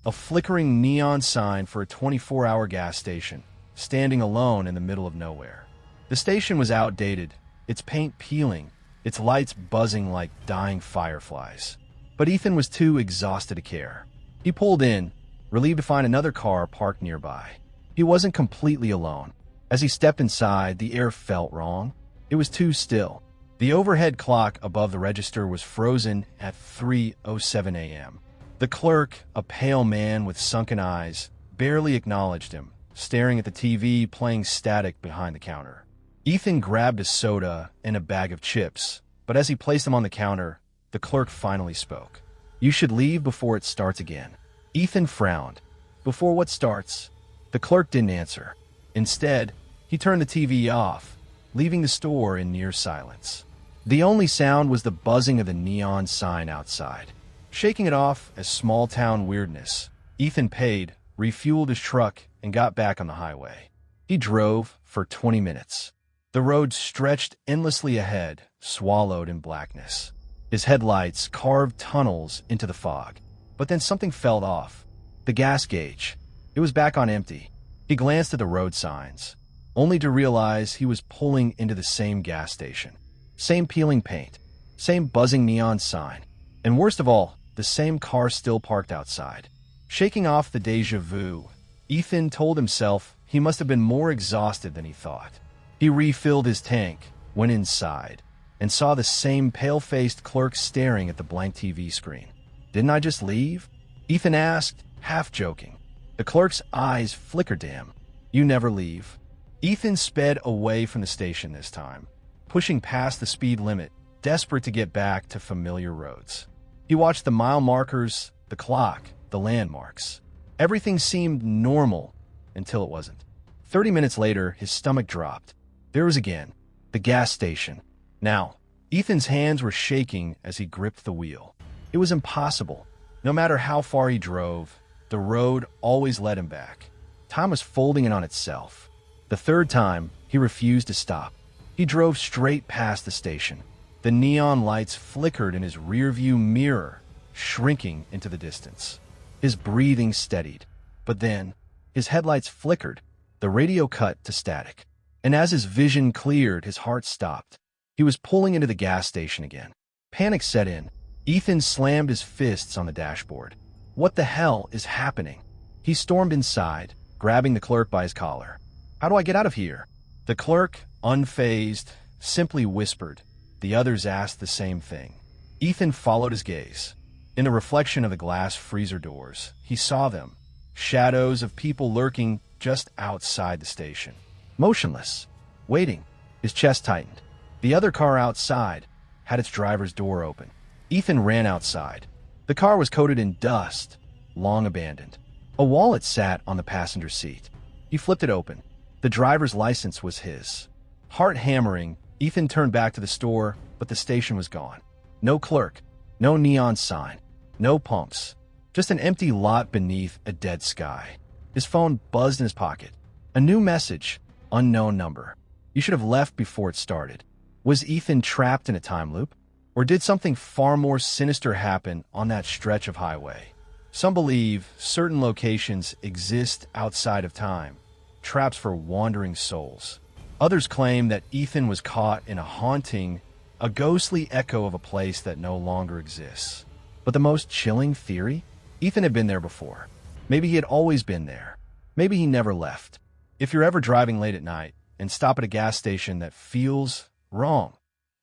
A flickering neon sign for a 24-hour gas station, standing alone in the middle of nowhere. The station was outdated, its paint peeling, its lights buzzing like dying fireflies. But Ethan was too exhausted to care. He pulled in, relieved to find another car parked nearby. He wasn't completely alone. As he stepped inside, the air felt wrong. It was too still. The overhead clock above the register was frozen at 3:07 a.m. The clerk, a pale man with sunken eyes, barely acknowledged him, staring at the TV playing static behind the counter. Ethan grabbed a soda and a bag of chips, but as he placed them on the counter, the clerk finally spoke. "You should leave before it starts again." Ethan frowned. "Before what starts?" The clerk didn't answer. Instead, he turned the TV off, leaving the store in near silence. The only sound was the buzzing of the neon sign outside. Shaking it off as small-town weirdness, Ethan paid, refueled his truck, and got back on the highway. He drove for 20 minutes. The road stretched endlessly ahead, swallowed in blackness. His headlights carved tunnels into the fog. But then something fell off. The gas gauge. It was back on empty. He glanced at the road signs, only to realize he was pulling into the same gas station. Same peeling paint, same buzzing neon sign, and worst of all, the same car still parked outside. Shaking off the déjà vu, Ethan told himself he must have been more exhausted than he thought. He refilled his tank, went inside, and saw the same pale-faced clerk staring at the blank TV screen. "Didn't I just leave?" Ethan asked, half joking. The clerk's eyes flickered to him. "You never leave." Ethan sped away from the station this time, pushing past the speed limit, desperate to get back to familiar roads. He watched the mile markers, the clock, the landmarks. Everything seemed normal until it wasn't. 30 minutes later, his stomach dropped. There was again, the gas station. Now, Ethan's hands were shaking as he gripped the wheel. It was impossible. No matter how far he drove, the road always led him back. Time was folding in on itself. The third time, he refused to stop. He drove straight past the station. The neon lights flickered in his rearview mirror, shrinking into the distance. His breathing steadied. But then, his headlights flickered. The radio cut to static. And as his vision cleared, his heart stopped. He was pulling into the gas station again. Panic set in. Ethan slammed his fists on the dashboard. What the hell is happening? He stormed inside, grabbing the clerk by his collar. "How do I get out of here?" The clerk, unfazed, simply whispered. The others asked the same thing. Ethan followed his gaze. In the reflection of the glass freezer doors, he saw them, shadows of people lurking just outside the station. Motionless, waiting. His chest tightened. The other car outside had its driver's door open. Ethan ran outside. The car was coated in dust, long abandoned. A wallet sat on the passenger seat. He flipped it open. The driver's license was his. Heart hammering, Ethan turned back to the store, but the station was gone. No clerk, no neon sign, no pumps. Just an empty lot beneath a dead sky. His phone buzzed in his pocket. A new message, unknown number. "You should have left before it started." Was Ethan trapped in a time loop? Or did something far more sinister happen on that stretch of highway? Some believe certain locations exist outside of time, traps for wandering souls. Others claim that Ethan was caught in a haunting, a ghostly echo of a place that no longer exists. But the most chilling theory? Ethan had been there before. Maybe he had always been there. Maybe he never left. If you're ever driving late at night and stop at a gas station that feels wrong,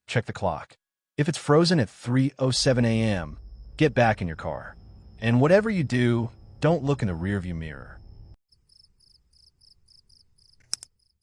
check the clock. If it's frozen at 3:07 a.m., get back in your car. And whatever you do, don't look in the rearview mirror.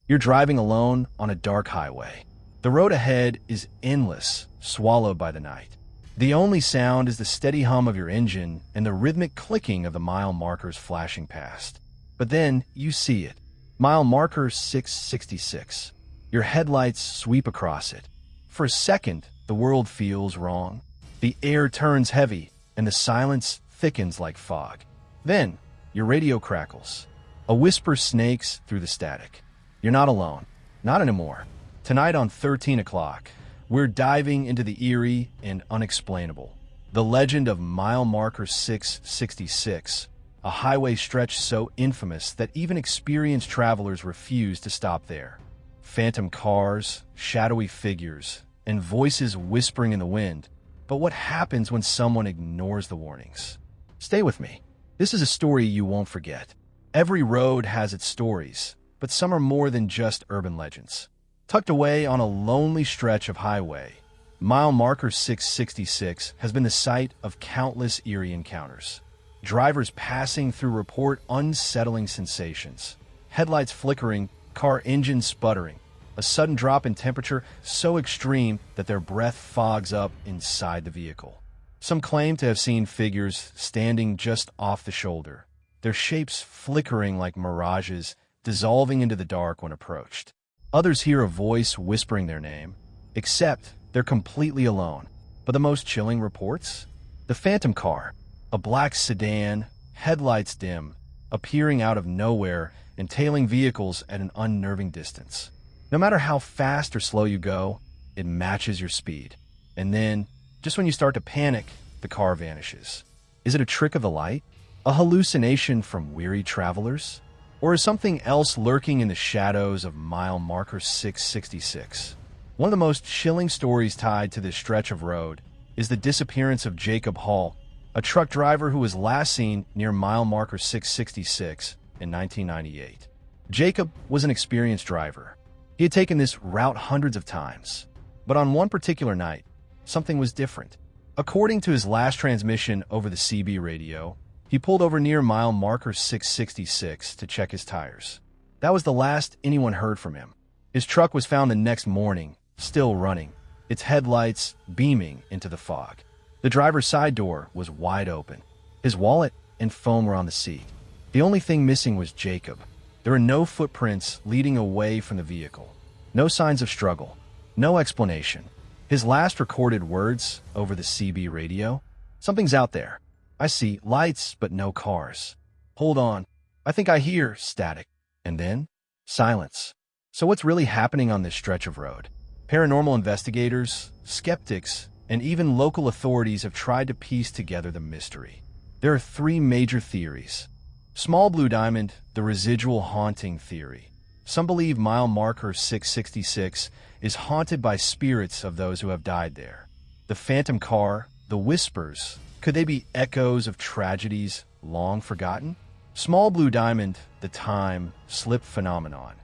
You're driving alone on a dark highway. The road ahead is endless, swallowed by the night. The only sound is the steady hum of your engine and the rhythmic clicking of the mile markers flashing past. But then you see it. Mile marker 666. Your headlights sweep across it. For a second, the world feels wrong. The air turns heavy, and the silence thickens like fog. Then, your radio crackles. A whisper snakes through the static. You're not alone. Not anymore. Tonight on 13 o'clock, we're diving into the eerie and unexplainable. The legend of mile marker 666, a highway stretch so infamous that even experienced travelers refuse to stop there. Phantom cars, shadowy figures, and voices whispering in the wind. But what happens when someone ignores the warnings? Stay with me. This is a story you won't forget. Every road has its stories, but some are more than just urban legends. Tucked away on a lonely stretch of highway, Mile marker 666 has been the site of countless eerie encounters. Drivers passing through report unsettling sensations. Headlights flickering, car engines sputtering, a sudden drop in temperature so extreme that their breath fogs up inside the vehicle. Some claim to have seen figures standing just off the shoulder, their shapes flickering like mirages, dissolving into the dark when approached. Others hear a voice whispering their name, except they're completely alone. But the most chilling reports? The phantom car, a black sedan, headlights dim, appearing out of nowhere and tailing vehicles at an unnerving distance. No matter how fast or slow you go, it matches your speed. And then, just when you start to panic, the car vanishes. Is it a trick of the light? A hallucination from weary travelers? Or is something else lurking in the shadows of mile marker 666? One of the most chilling stories tied to this stretch of road is the disappearance of Jacob Hall, a truck driver who was last seen near mile marker 666 in 1998. Jacob was an experienced driver. He had taken this route hundreds of times, but on one particular night, something was different. According to his last transmission over the CB radio, he pulled over near mile marker 666 to check his tires. That was the last anyone heard from him. His truck was found the next morning, still running, its headlights beaming into the fog. The driver's side door was wide open. His wallet and phone were on the seat. The only thing missing was Jacob. There were no footprints leading away from the vehicle. No signs of struggle. No explanation. His last recorded words over the CB radio: "Something's out there. I see lights, but no cars. Hold on. I think I hear static." And then, silence. So what's really happening on this stretch of road? Paranormal investigators, skeptics, and even local authorities have tried to piece together the mystery. There are three major theories. Small Blue Diamond, the residual haunting theory. Some believe mile marker 666 is haunted by spirits of those who have died there. The phantom car, the whispers, could they be echoes of tragedies long forgotten? Small Blue Diamond, the time slip phenomenon.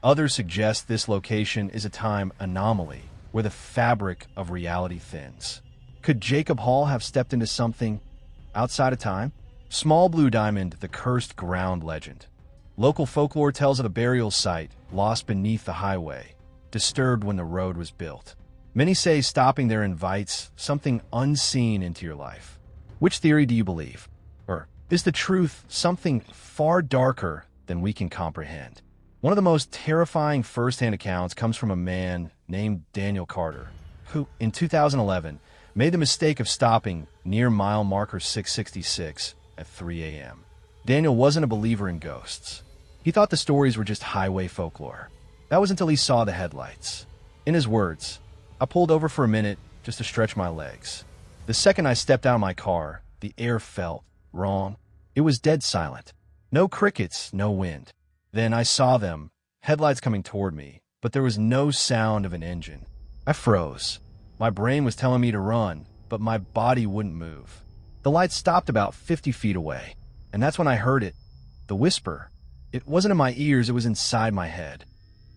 Others suggest this location is a time anomaly where the fabric of reality thins. Could Jacob Hall have stepped into something outside of time? Small Blue Diamond, the cursed ground legend. Local folklore tells of a burial site lost beneath the highway, disturbed when the road was built. Many say stopping there invites something unseen into your life. Which theory do you believe? Or is the truth something far darker than we can comprehend? One of the most terrifying first-hand accounts comes from a man named Daniel Carter, who, in 2011, made the mistake of stopping near mile marker 666 at 3 a.m. Daniel wasn't a believer in ghosts. He thought the stories were just highway folklore. That was until he saw the headlights. In his words, "I pulled over for a minute just to stretch my legs. The second I stepped out of my car, the air felt wrong. It was dead silent. No crickets, no wind. Then I saw them, headlights coming toward me, but there was no sound of an engine. I froze. My brain was telling me to run, but my body wouldn't move. The lights stopped about 50 feet away, and that's when I heard it. The whisper. It wasn't in my ears, it was inside my head.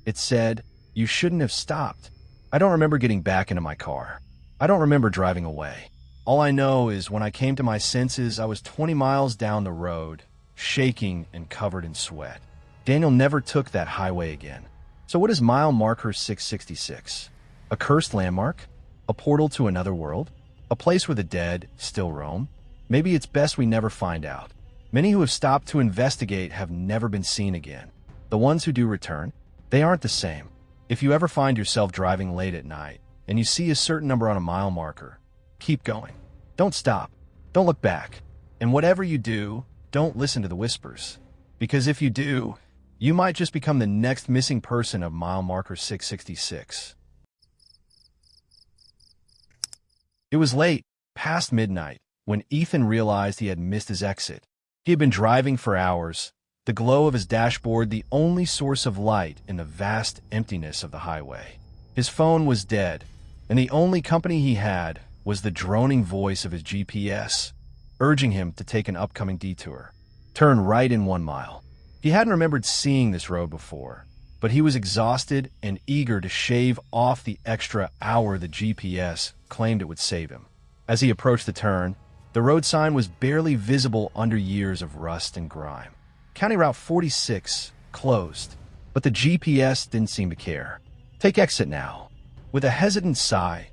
It said, 'You shouldn't have stopped.' I don't remember getting back into my car. I don't remember driving away. All I know is when I came to my senses, I was 20 miles down the road, shaking and covered in sweat." Daniel never took that highway again. So what is mile marker 666? A cursed landmark? A portal to another world? A place where the dead still roam? Maybe it's best we never find out. Many who have stopped to investigate have never been seen again. The ones who do return, they aren't the same. If you ever find yourself driving late at night and you see a certain number on a mile marker, keep going. Don't stop. Don't look back. And whatever you do, don't listen to the whispers. Because if you do, you might just become the next missing person of mile marker 666. It was late, past midnight, when Ethan realized he had missed his exit. He had been driving for hours, the glow of his dashboard the only source of light in the vast emptiness of the highway. His phone was dead, and the only company he had was the droning voice of his GPS, urging him to take an upcoming detour. Turn right in 1 mile. He hadn't remembered seeing this road before. but he was exhausted and eager to shave off the extra hour the GPS claimed it would save him. As he approached the turn, the road sign was barely visible under years of rust and grime. County Route 46 closed, but the GPS didn't seem to care. Take exit now. With a hesitant sigh,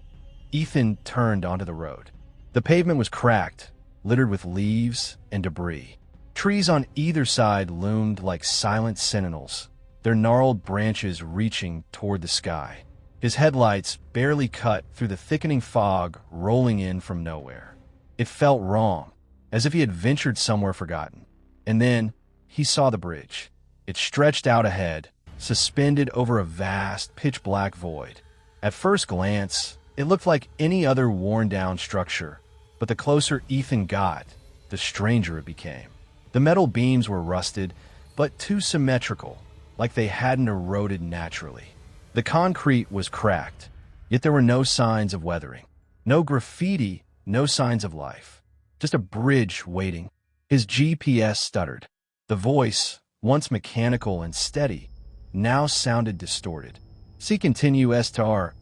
Ethan turned onto the road. The pavement was cracked, littered with leaves and debris. Trees on either side loomed like silent sentinels, their gnarled branches reaching toward the sky. His headlights barely cut through the thickening fog rolling in from nowhere. It felt wrong, as if he had ventured somewhere forgotten. And then he saw the bridge. It stretched out ahead, suspended over a vast, pitch-black void. At first glance, it looked like any other worn-down structure, but the closer Ethan got, the stranger it became. The metal beams were rusted, but too symmetrical, like they hadn't eroded naturally. The concrete was cracked, yet there were no signs of weathering. No graffiti, no signs of life. Just a bridge waiting. His GPS stuttered. The voice, once mechanical and steady, now sounded distorted. See continue STR.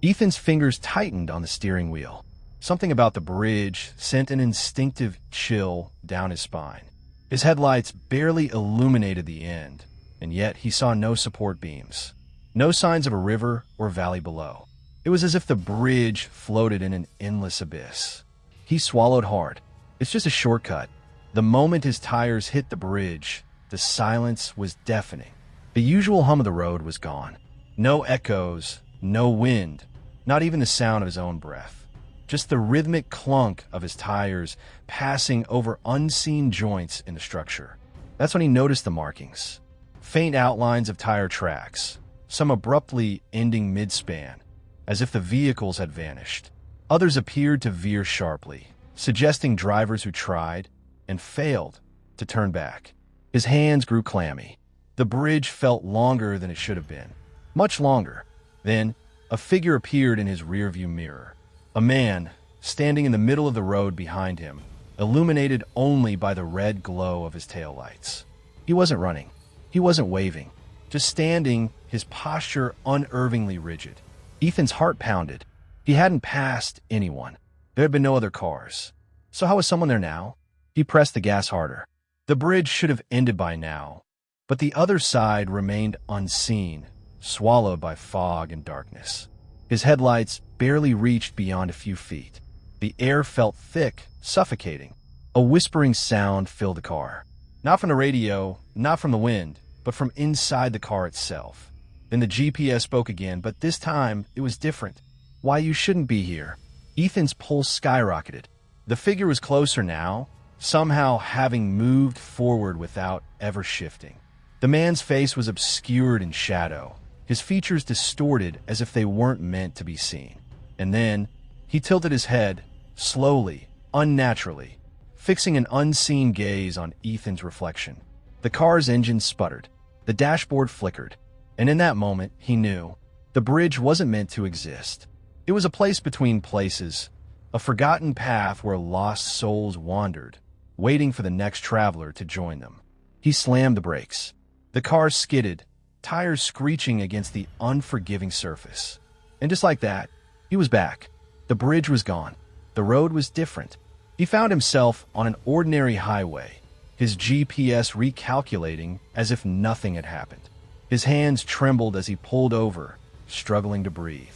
Ethan's fingers tightened on the steering wheel. Something about the bridge sent an instinctive chill down his spine. His headlights barely illuminated the end, and yet he saw no support beams. No signs of a river or valley below. It was as if the bridge floated in an endless abyss. He swallowed hard. It's just a shortcut. The moment his tires hit the bridge, the silence was deafening. The usual hum of the road was gone. No echoes, no wind, not even the sound of his own breath. Just the rhythmic clunk of his tires passing over unseen joints in the structure. That's when he noticed the markings. Faint outlines of tire tracks, some abruptly ending mid-span, as if the vehicles had vanished. Others appeared to veer sharply, suggesting drivers who tried and failed to turn back. His hands grew clammy. The bridge felt longer than it should have been. Much longer. Then, a figure appeared in his rearview mirror. A man, standing in the middle of the road behind him, illuminated only by the red glow of his taillights. He wasn't running. He wasn't waving. Just standing, his posture unervingly rigid. Ethan's heart pounded. He hadn't passed anyone. There had been no other cars. So how was someone there now? He pressed the gas harder. The bridge should have ended by now, but the other side remained unseen, swallowed by fog and darkness. His headlights barely reached beyond a few feet. The air felt thick, suffocating. A whispering sound filled the car. Not from the radio, not from the wind, but from inside the car itself. Then the GPS spoke again, but this time it was different. Why you shouldn't be here. Ethan's pulse skyrocketed. The figure was closer now, somehow having moved forward without ever shifting. The man's face was obscured in shadow, his features distorted as if they weren't meant to be seen. And then, he tilted his head, slowly, unnaturally, fixing an unseen gaze on Ethan's reflection. The car's engine sputtered, the dashboard flickered, and in that moment, he knew the bridge wasn't meant to exist. It was a place between places, a forgotten path where lost souls wandered, waiting for the next traveler to join them. He slammed the brakes. The car skidded, tires screeching against the unforgiving surface. And just like that, he was back. The bridge was gone. The road was different. He found himself on an ordinary highway, his GPS recalculating as if nothing had happened. His hands trembled as he pulled over, struggling to breathe.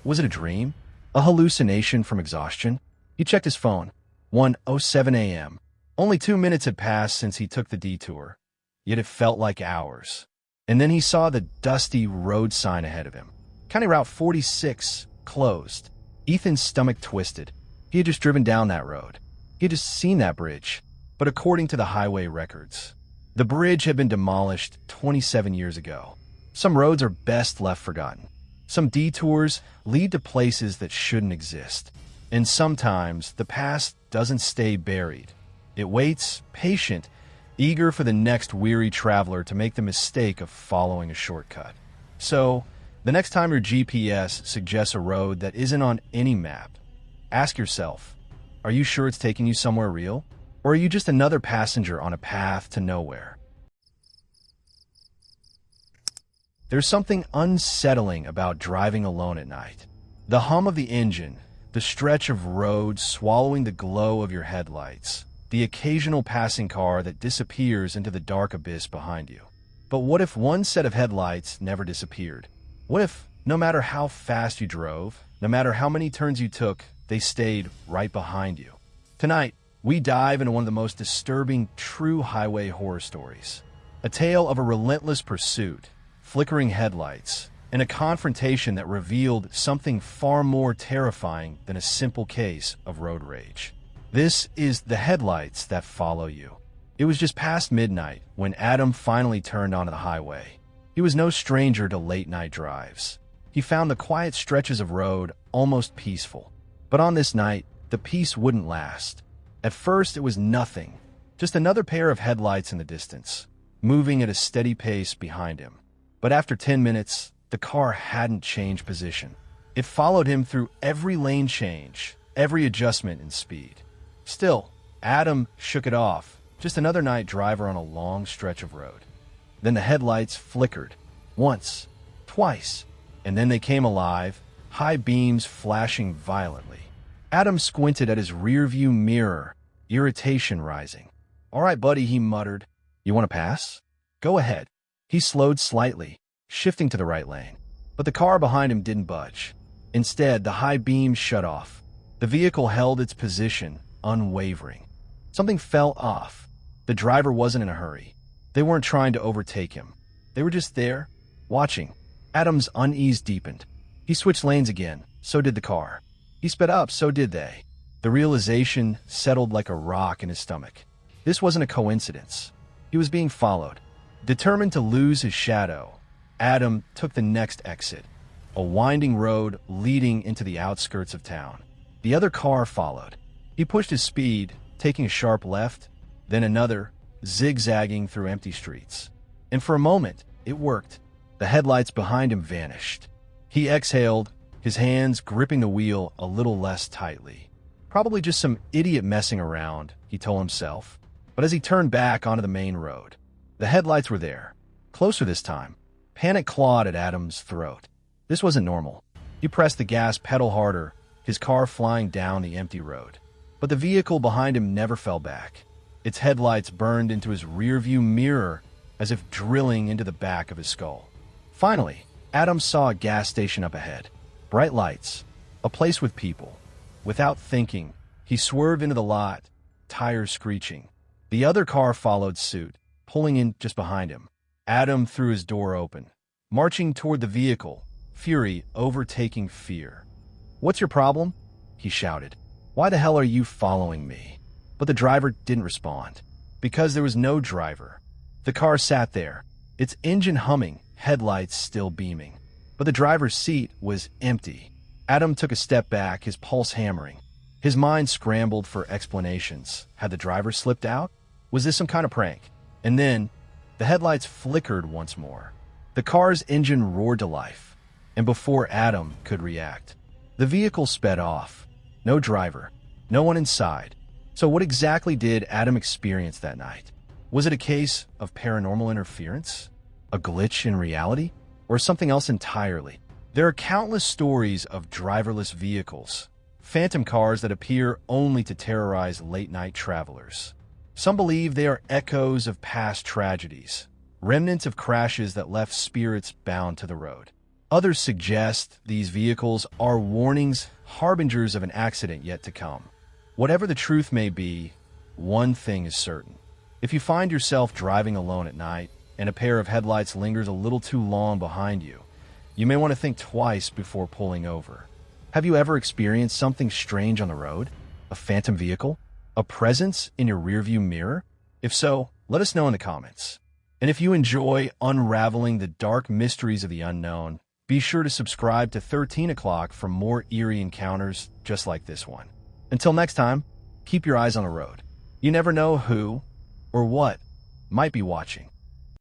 Was it a dream? A hallucination from exhaustion? He checked his phone. 1:07 a.m. Only 2 minutes had passed since he took the detour, yet it felt like hours. And then he saw the dusty road sign ahead of him. County Route 46 closed. Ethan's stomach twisted. He had just driven down that road. He had just seen that bridge. But according to the highway records, the bridge had been demolished 27 years ago. Some roads are best left forgotten. Some detours lead to places that shouldn't exist. And sometimes the past doesn't stay buried. It waits, patient, eager for the next weary traveler to make the mistake of following a shortcut. So, the next time your GPS suggests a road that isn't on any map, ask yourself, are you sure it's taking you somewhere real? Or are you just another passenger on a path to nowhere? There's something unsettling about driving alone at night. The hum of the engine, the stretch of road swallowing the glow of your headlights, the occasional passing car that disappears into the dark abyss behind you. But what if one set of headlights never disappeared? What if, no matter how fast you drove, no matter how many turns you took, they stayed right behind you? Tonight, we dive into one of the most disturbing true highway horror stories. A tale of a relentless pursuit, flickering headlights, and a confrontation that revealed something far more terrifying than a simple case of road rage. This is The Headlights That Follow You. It was just past midnight when Adam finally turned onto the highway. He was no stranger to late-night drives. He found the quiet stretches of road almost peaceful. But on this night, the peace wouldn't last. At first, it was nothing, just another pair of headlights in the distance, moving at a steady pace behind him. But after 10 minutes, the car hadn't changed position. It followed him through every lane change, every adjustment in speed. Still, Adam shook it off, just another night driver on a long stretch of road. Then the headlights flickered, once, twice, and then they came alive, high beams flashing violently. Adam squinted at his rearview mirror, irritation rising. "All right, buddy," he muttered. "You want to pass? Go ahead." He slowed slightly, shifting to the right lane. But the car behind him didn't budge. Instead, the high beams shut off. The vehicle held its position, unwavering. Something fell off. The driver wasn't in a hurry. They weren't trying to overtake him. They were just there, watching. Adam's unease deepened. He switched lanes again, so did the car. He sped up, so did they. The realization settled like a rock in his stomach. This wasn't a coincidence. He was being followed. Determined to lose his shadow, Adam took the next exit, a winding road leading into the outskirts of town. The other car followed. He pushed his speed, taking a sharp left, then another, zigzagging through empty streets. And for a moment, it worked. The headlights behind him vanished. He exhaled, his hands gripping the wheel a little less tightly. Probably just some idiot messing around, he told himself. But as he turned back onto the main road, the headlights were there, closer this time. Panic clawed at Adam's throat. This wasn't normal. He pressed the gas pedal harder, his car flying down the empty road. But the vehicle behind him never fell back. Its headlights burned into his rearview mirror as if drilling into the back of his skull. Finally, Adam saw a gas station up ahead. Bright lights, a place with people. Without thinking, he swerved into the lot, tires screeching. The other car followed suit, pulling in just behind him. Adam threw his door open, marching toward the vehicle, fury overtaking fear. "What's your problem?" he shouted. "Why the hell are you following me?" But the driver didn't respond. Because there was no driver. The car sat there, its engine humming, headlights still beaming. But the driver's seat was empty. Adam took a step back, his pulse hammering. His mind scrambled for explanations. Had the driver slipped out? Was this some kind of prank? And then, the headlights flickered once more. The car's engine roared to life. And before Adam could react, the vehicle sped off. No driver, no one inside. So what exactly did Adam experience that night? Was it a case of paranormal interference? A glitch in reality? Or something else entirely? There are countless stories of driverless vehicles, phantom cars that appear only to terrorize late-night travelers. Some believe they are echoes of past tragedies, remnants of crashes that left spirits bound to the road. Others suggest these vehicles are warnings, harbingers of an accident yet to come. Whatever the truth may be, one thing is certain. If you find yourself driving alone at night and a pair of headlights lingers a little too long behind you, you may want to think twice before pulling over. Have you ever experienced something strange on the road? A phantom vehicle? A presence in your rearview mirror? If so, let us know in the comments. And if you enjoy unraveling the dark mysteries of the unknown, be sure to subscribe to 13 o'clock for more eerie encounters just like this one. Until next time, keep your eyes on the road. You never know who or what might be watching.